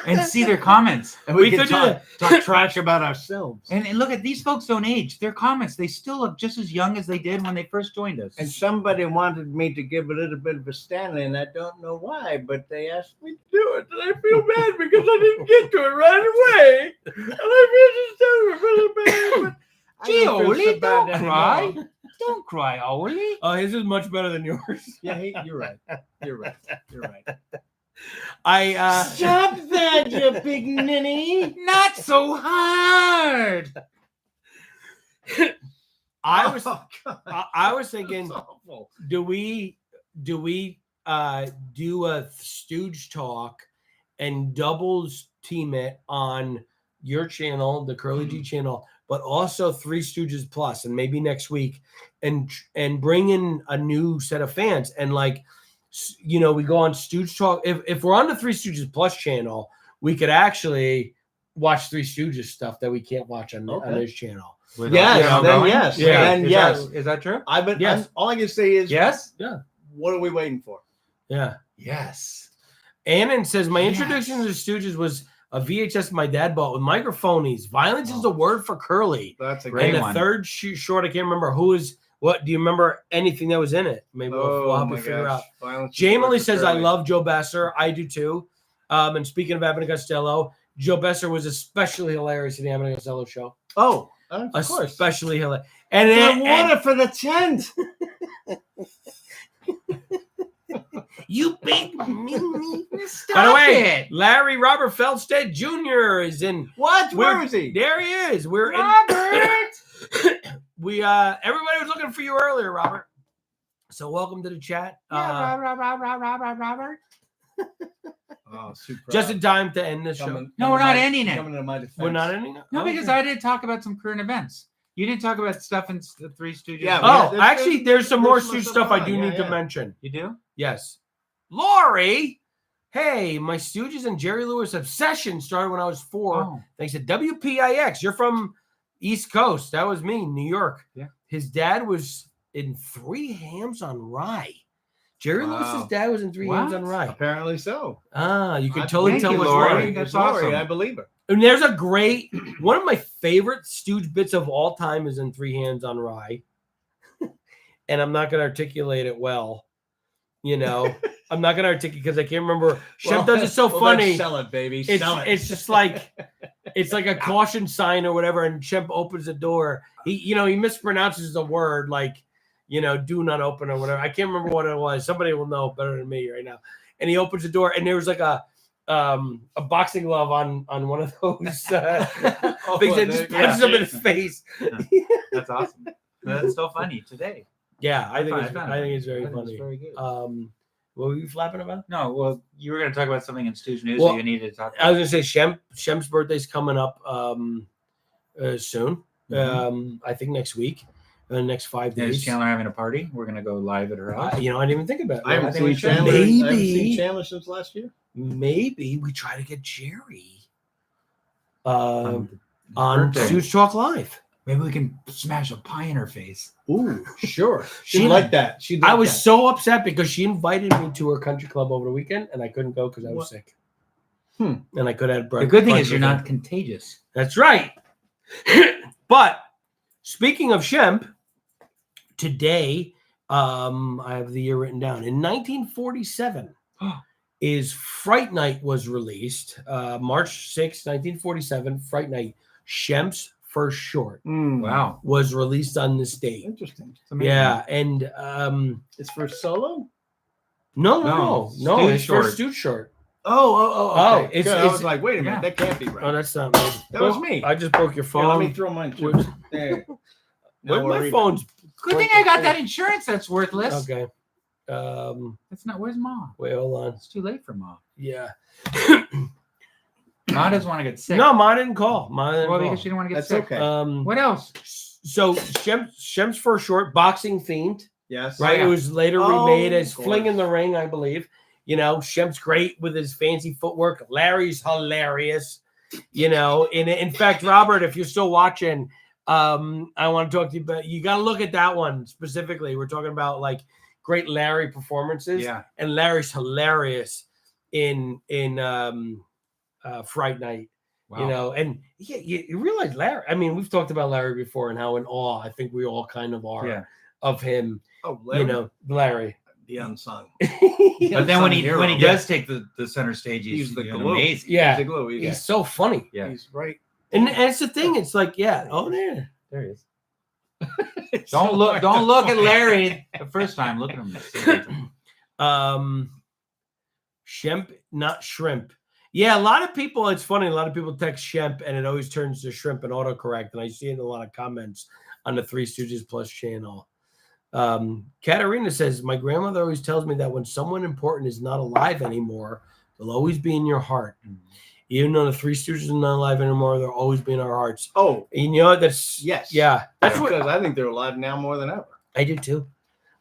and see their comments. and We we, could can talk trash about ourselves. And look at these folks don't age. Their comments, they still look just as young as they did when they first joined us. And somebody wanted me to give a little bit of a Stanley, and I don't know why, but they asked me to do it, and I feel bad because I didn't get to it right away, and I feel just really bad. But I Gee, don't feel Oli, so bad don't anymore. cry. Don't cry, Oli. Oh, his is much better than yours. Yeah, you're right. You're right. You're right. I Stop that, you big ninny. Not so hard. I was Oh, God. I was thinking, That's awful. do we do a Stooge talk and doubles team it on your channel, the Curly G channel, but also Three Stooges Plus, and maybe next week, and bring in a new set of fans, and like, you know, we go on Stooge Talk. If we're on the Three Stooges Plus channel, we could actually watch Three Stooges stuff that we can't watch on his channel. Yes, Without then going? yes, Yeah. then Is yes. Is that true? Yes. All I can say is, Yes. what are we waiting for? Yeah. Yes. Annan says, my Yes. introduction to Stooges was a VHS my dad bought with microphonies. Violence is the word for Curly. That's a Great And the one. third short, I can't remember who is what. Do you remember anything that was in it? Maybe we'll help my you figure out. Violence is Jamie worth says, the I Curly. love Joe Besser. I do too. And speaking of Abbott and Costello, Joe Besser was especially hilarious in the Abbott and Costello show. Oh, of course. Especially hilarious. And The then water for the tent. you beat me. Stop By the way, it. Larry Robert Feldstead Jr. is in. What? Where We're- is he? There he is. We're in. Robert. We everybody was looking for you earlier, Robert. So welcome to the chat. Robert. Oh, super. Just in time to end the show. No, we're not ending it. Coming to my defense. We're not ending it. No, because I did talk about some current events. You didn't talk about stuff in the Three Stooges. Yeah, Oh, there's- actually, there's some more there's Stooge some stuff I on. do Yeah, need to yeah. mention. You do? Yes. Lori, hey, my Stooges and Jerry Lewis obsession started when I was 4. Oh. Thanks to WPIX. You're from East Coast. That was me, New York. Yeah. His dad was in Three Hams on Rye. Jerry Wow. Lewis's dad was in Three Hams on Rye. Apparently so. Ah, you can I totally thank tell you, which Lori. one. That's It's Lori, awesome. I believe her. And there's a great one of my favorite Stooge bits of all time is in Three Hands on Rye. And I'm not gonna articulate it well. You know, I'm not gonna articulate because I can't remember. Shep does it so well, funny. then sell it, baby. Sell it. It's just like it's like a caution sign or whatever, and Shep opens the door. He mispronounces the word like, do not open or whatever. I can't remember what it was. Somebody will know better than me right now. And he opens the door, and there was like a boxing glove on one of those things that just punches him in his face. That's awesome. That's so funny today. Yeah, I think found it. it's very I think funny. it's very good. What were you flapping about? No, well, you were going to talk about something in Stooge News Well, that you needed to talk I about. was gonna say Shem's birthday's coming up soon. Mhm. I think next week, next 5 Is days. Chandler having a party? We're going to go live at her house. I didn't even think about it. I haven't think we seen should. Chandler. I haven't Maybe. seen Chandler since last year. Maybe we try to get Jerry. on birthday. Stoogetalk Live. Maybe we can smash a pie in her face. Ooh, sure. She'd like that. I was so upset because she invited me to her country club over the weekend, and I couldn't go because I was sick. And I could have. The good thing is you're not contagious. That's right. But speaking of Shemp, today I have the year written down. In 1947, is Fright Night was released. March 6, 1947. Fright Night. Shemp's first short. Wow. Was released on this date. Interesting. Yeah, and it's for solo? No. It's first Stooge short. Oh, okay. It's I was like, wait a minute, that can't be right. Oh, that's not me. That was me. I just broke your phone. Let me throw mine too. There. Where's my phone's? Good thing I got that insurance that's worthless. Okay. That's not. Where's Mom? Wait, hold on. It's too late for Mom. Yeah. Ma doesn't want to get sick. No, Ma didn't call. Because she didn't want to get sick. Okay. What else? So Shemp's first short, boxing themed. Yes. Right. Yeah. It was later remade as of Fling in course. the Ring, I believe. You know, Shemp's great with his fancy footwork. Larry's hilarious. You know, in fact, Robert, if you're still watching, I want to talk to you about. You got to look at that one specifically. We're talking about like great Larry performances. Yeah. And Larry's hilarious in Fright Night. Wow. You know, and you realize Larry. I mean, we've talked about Larry before and how in awe I think we all kind of are of him. Oh, Larry. You know, Larry. The unsung. But then when he does take the center stage, He's the glue. amazing. Yeah, He's the glue. he's so funny. Yeah. He's right. And it's the thing. It's like, oh, there he is. Don't look at Larry the first time. Look at him. Shemp, not shrimp. Yeah, a lot of people. It's funny. A lot of people text Shemp, and it always turns to shrimp and autocorrect. And I see it in a lot of comments on the Three Stooges Plus channel. Katarina says, my grandmother always tells me that when someone important is not alive anymore, they'll always be in your heart. Even though the Three Stooges are not alive anymore, they'll always be in our hearts. Oh, and you know that's yes, yeah. That's because I think they're alive now more than ever. I do too.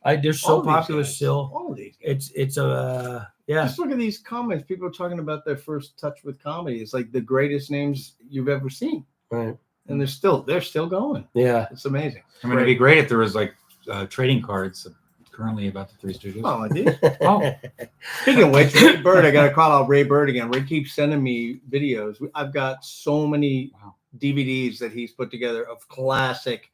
They're so popular still. All of these guys. It's a yeah. Just look at these comments. People are talking about their first touch with comedy. It's like the greatest names you've ever seen, right? And they're still going. Yeah, it's amazing. I mean, it'd be great if there was like trading cards currently about the Three Stooges. Oh, I did. Oh, speaking of which, Ray Bird, I got to call out Ray Bird again. Ray keeps sending me videos. I've got so many DVDs that he's put together of classic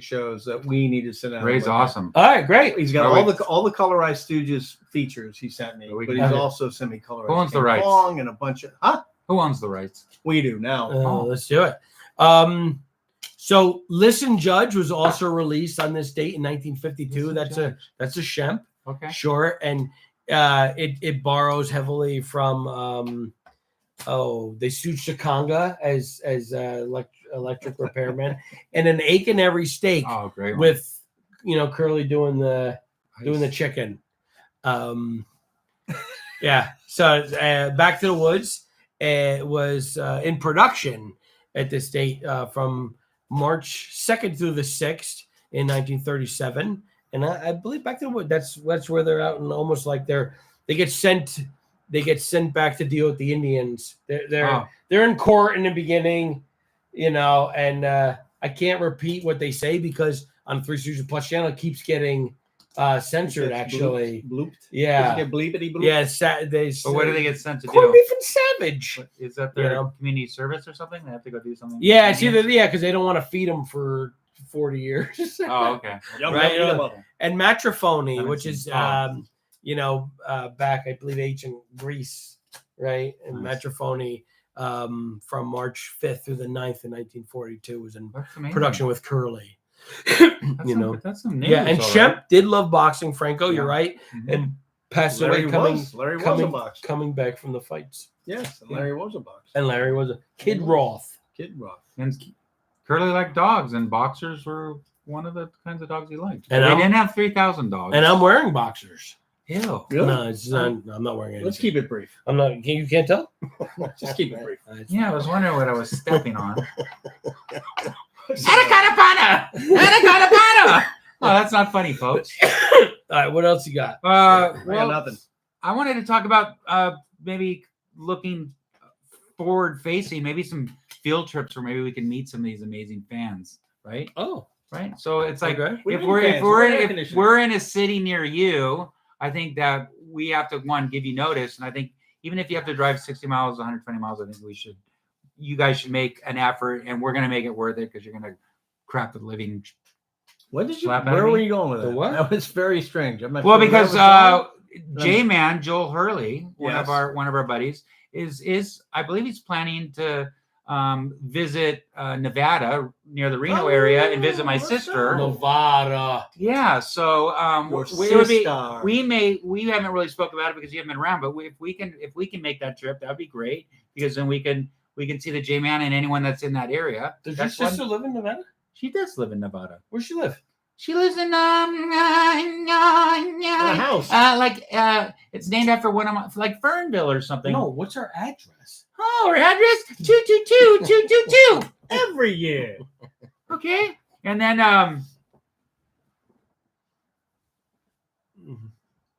shows that we need to sit down. Ray's awesome. All right, great. He's got all the colorized Stooges features he sent me, but he's also sent me colorized. Who owns the rights? And a bunch of Who owns the rights? We do now. Let's do it. So Listen Judge was also released on this date in 1952. That's a Shemp. Okay. Sure. And it borrows heavily from they sued Chicago as electric repairman and an ache in every steak. Oh, great. With Curly doing the chicken. Yeah. So Back to the Woods was in production at this date from March 2nd through the 6th in 1937, and I believe Back to the Woods. That's where they're out and almost like they get sent back to deal with the Indians. They're in court in the beginning, and I can't repeat what they say because on Three Stooges Plus channel it keeps getting censored. Actually, blooped. Yeah, get bleepity bloop. Yeah, But what do they get sent to corned do? beef and savage. Is that their community service or something? They have to go do something. Yeah, it's either because they don't want to feed them for 40 years. Oh, okay. Right. And Matrophony, which is back I believe ancient Greece, right? And Matrophony from March 5th through the 9th in 1942 was in production with Curly. That's some names. Yeah, and Shemp did love boxing, Franco. You're right, and passed away coming back from the fights. Yes, and Larry was a boxer. And Larry was a Kid Roth. And Curly liked dogs, and boxers were one of the kinds of dogs he liked. And they didn't have 3,000 dogs. And I'm wearing boxers. Ew. Really? No, I'm not wearing anything. Let's keep it brief. I'm not. You can't tell. Just keep it brief. Yeah, I was wondering what I was stepping on. Oh, that's not funny, folks. All right, what else you got? I got nothing. I wanted to talk about maybe looking forward facing, maybe some field trips where maybe we can meet some of these amazing fans, right? Oh, Right. So it's like okay. if we're in a city near you, I think that we have to give you notice. And I think even if you have to drive 60 miles, 120 miles, I think you guys should make an effort, and we're going to make it worth it because you're going to crap the living. What did you? Slap out of Where me? were you going with The that? what? That was very strange. I'm not Well, sure where because that was J-Man Joel Hurley, one Yes. of our buddies, is I believe he's planning to visit Nevada near the Reno area and visit my let's sister. go. Nevada. Yeah, so Your it would be, sister. we haven't really spoke about it because you haven't been around, but if we can make that trip, that'd be great because then we can see the J-Man and anyone that's in that area. Does your That's one- sister live in Nevada? She does live in Nevada. Where she live? She lives in A house. it's named after one of my, like Fernville or something. No, what's her address? Oh, her address 222. Every year. Okay, and then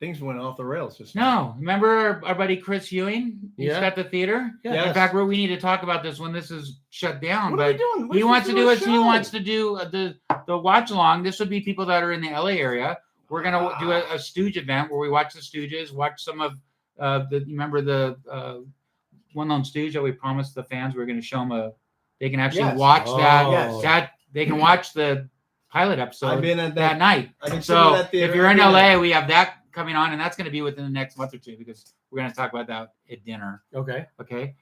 Things went off the rails just now. no, remember our buddy Chris Ewing? He's Yeah. got the theater. Yeah. In fact, we need to talk about this when this is shut down. What are but we doing? he wants to do it. He show? wants to do the watch along. This would be people that are in the LA area. We're gonna do a Stooge event where we watch the Stooges, watch some of remember the One Lone Stooge that we promised the fans we were going to show them they can actually Yes. watch that. Yes. That they can watch the pilot episode I've been at that that. night. I've been sitting So at that theater if you're in every LA, night. we have that coming on, and that's going to be within the next month or two because we're going to talk about that at dinner. Okay. Okay.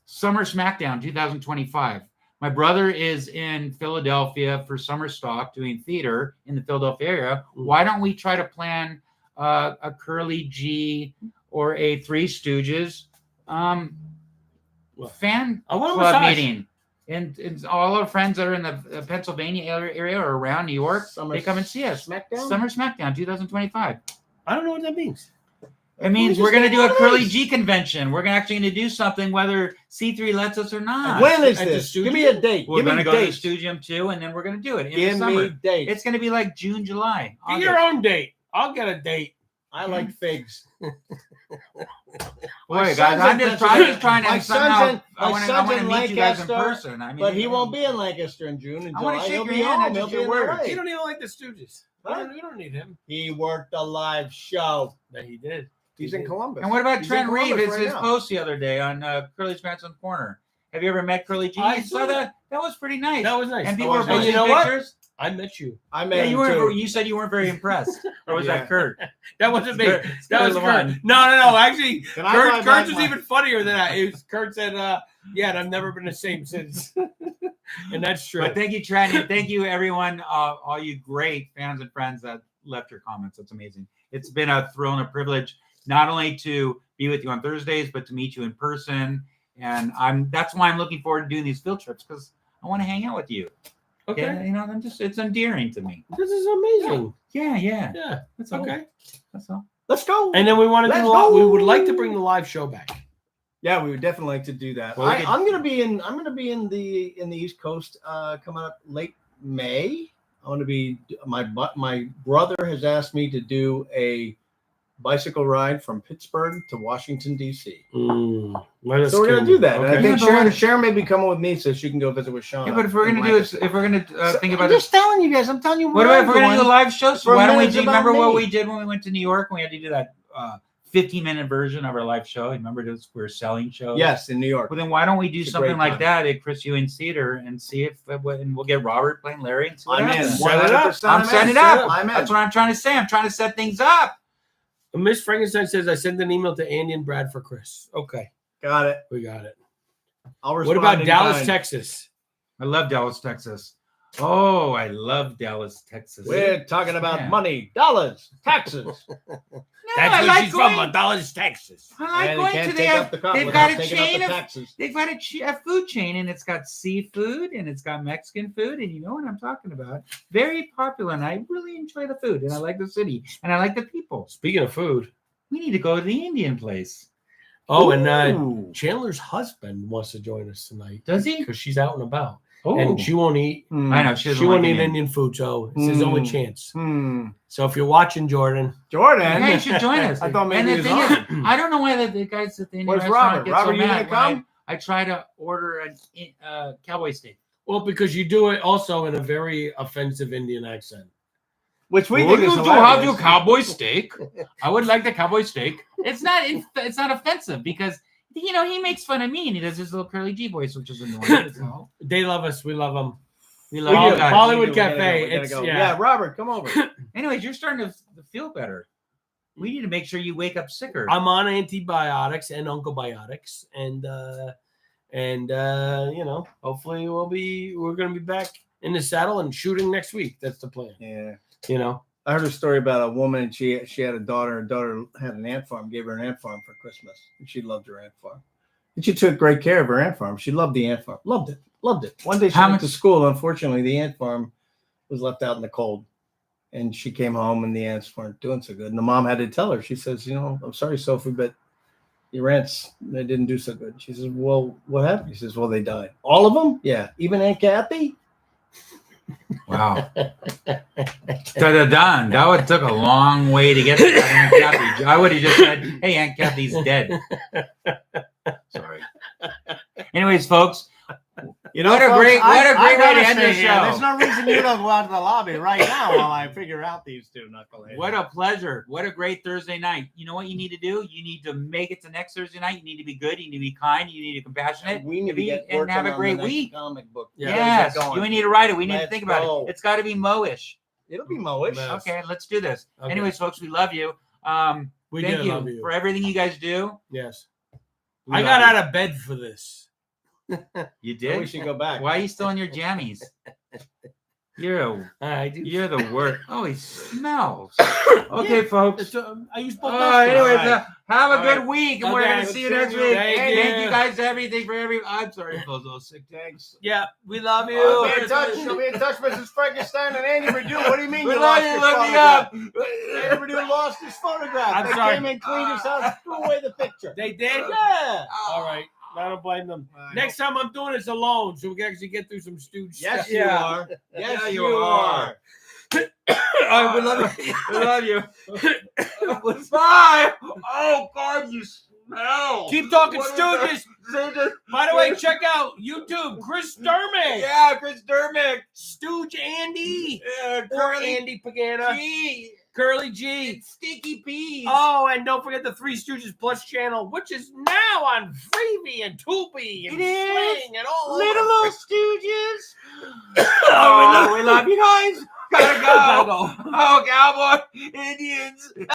Summer Smackdown 2025. My brother is in Philadelphia for summer stock doing theater in the Philadelphia area. Why don't we try to plan a Curly G or a Three Stooges fan I want a club massage. meeting? And all our friends that are in the Pennsylvania area or around New York, Summer they come and see us. Smackdown? Summer Smackdown 2025. I don't know what that means. It means just we're going to get do a one of Curly these. G convention. We're actually going to do something whether C3 lets us or not. When is At the this? studio? Give me a date. We're Give going me to go to the dates. Studium too, and then we're going to do it in the Give summer. me dates. It's going to be like June, July. Get your own date. I'll get a date. I like figs. Boy, My guys, son's I'm in just trying My to son's somehow. in- I my want son's to in meet you guys in Lancaster, person. I mean, But he won't be in Lancaster in June and I wanna July. shake He'll your be hand, home. that's He'll just be your in word. LA. You don't even like the Stooges. Huh? You don't need him. He worked a live show. That he did. He's in Columbus. And what about He's Trent in Reeve? Columbus His, right his now. post the other day on Curly's Grandson Corner. Have you ever met Curly G? I You saw saw that? That was pretty nice. That was nice. And people Oh, were and posting you know what? pictures. I met you. I met Yeah, him you weren't. too. You said you weren't very impressed, or was Yeah. that Kurt? That wasn't me. Kurt- That was Kurt Kurt. Lamont. No. Actually, Can I buy Kurt back was my- even funnier than that. It was, Kurt said, "Yeah, and I've never been the same since," and that's true. But thank you, Trent, and thank you, everyone, all you great fans and friends that left your comments. That's amazing. It's been a thrill and a privilege not only to be with you on Thursdays, but to meet you in person. And that's why I'm looking forward to doing these field trips because I want to hang out with you. Okay, Yeah, it's endearing to me. this is amazing. Yeah. Yeah. That's all. Okay. That's all. Let's go. And then we want to Let's do. We go. would like to bring the live show back. Yeah, we would definitely like to do that. Well, we could- I'm gonna be in the East Coast coming up late May. I want to be my brother has asked me to do a bicycle ride from Pittsburgh to Washington D.C. So we're gonna do that. And I Okay. think Yeah, but Sharon may be coming with me so she can go visit with Sean. Yeah, but if we're in gonna do it, Lancaster. if we're gonna think I'm about just it, telling you guys. I'm telling you. what about if we're gonna do a live show? So For why don't we minutes do? about Remember what me. we did when we went to New York? And we had to do that 15-minute version of our live show. Remember this? We were selling shows. Yes, in New York. Well, then why don't we do It's a something great like time. that at Chris Ewing's Theater and see if and we'll get Robert playing Larry and see what I'm in. happens. Set it up. 100% I'm setting it up. I'm in. That's what I'm trying to say. I'm trying to set things up. Miss Frankenstein says I sent an email to Andy and Brad for Chris. Okay, Got it. we got it. I'll What respond about in Dallas, kind. Texas? I love Dallas, Texas. Oh, I love Dallas, Texas. We're talking about Yeah. money, dollars, taxes. That's I where like she's going- from, Dallas, Texas. I like And you going can't to. take up the cut They've without got a taking up chain the of. taxes. They've got a food chain, and it's got seafood, and it's got Mexican food, and you know what I'm talking about. Very popular, and I really enjoy the food, and I like the city, and I like the people. Speaking of food, We need to go to the Indian place. and Ooh. Chandler's husband wants to join us tonight Does he? because she's out and about. and she won't eat. I know she won't eat Indian food, so it's his only chance. So if you're watching, Jordan, yeah, you should join us. I thought maybe and the thing is, I don't know why the guys at the Indian Where's restaurant Robert? get Robert, so you mad gonna when come? I try to order a cowboy steak. well, because you do it also in a very offensive Indian accent. Which we Would think is you have your hilarious. cowboy steak? I would like the cowboy steak. It's not offensive because he makes fun of me and he does his little curly G voice, which is annoying. So. They love us. We love them. We Oh, love you guys. Hollywood We gotta Cafe. go, we gotta It's go. yeah. Yeah, Robert, come over. Anyways, you're starting to feel better. We need to make sure you wake up sicker. I'm on antibiotics and uncobiotics, and hopefully we're gonna be back in the saddle and shooting next week. That's the plan. Yeah. I heard a story about a woman, and she had a daughter. Her daughter had an ant farm, gave her an ant farm for Christmas. And she loved her ant farm. And she took great care of her ant farm. She loved the ant farm. Loved it. One day she went to school. Unfortunately, the ant farm was left out in the cold. And she came home and the ants weren't doing so good. And the mom had to tell her. She says, I'm sorry, Sophie, but your ants, they didn't do so good. She says, well, what happened? He says, well, they died. All of them? Yeah. Even Aunt Kathy? Wow. Da-da-dun. That took a long way to get to Aunt Kathy. I would have just said, hey, Aunt Kathy's dead. Sorry. Anyways, folks, what a great way to end the show. There's no reason you don't go out to the lobby right now while I figure out these two knuckleheads. What a pleasure. What a great Thursday night. You know what you need to do? You need to make it to next Thursday night. You need to be good. You need to be kind. You need to be compassionate. We need to get and have a great week. Comic book. Yes. You need to write it. We need to Let's think about go. it. It's got to be Mo-ish. It'll be Mo-ish. Yes. Okay, let's do this. Okay. Anyways, folks, we love you. We Thank do love you for everything you guys do. Yes. We I love got you. out of bed for this. You Then did? we should go back. Why are you still in your jammies? I do. You're the worst. Oh, he smells. Okay, folks. I use both. Anyways, Right. have a All good right. week, and we're Okay, going to see you next week. Thank You you. guys everything for every. I'm sorry, I feel so sick. Thanks. Yeah, we love you. I'll be in touch. I'll be in touch, Mrs. Frankenstein and Andy Perdue. What do you mean We you love lost you. your Look me photograph? up. Andy Perdue lost his photograph. I'm They sorry. came and cleaned his house, threw away the picture. They did? Yeah. All right. I don't blame them. I Next time I'm doing this alone, so we can actually get through some Stooge Yes, stuff. you are. Yes, Yeah, you you are. All right, we love you. We love you. Bye. Oh, God, you smell. Keep talking What is Stooges. that? By the way, check out YouTube, Chris Durmick, Yeah, Chris Durmick. Stooge Andy, Yeah, or Andy Pagana, G. Curly G. It's Sticky Peas. Oh, and don't forget the Three Stooges Plus channel, which is now on Freebie and Tubi and It is. Sling and all Little over. old Stooges. Oh, we love you guys. Gotta go. Oh, cowboy Indians.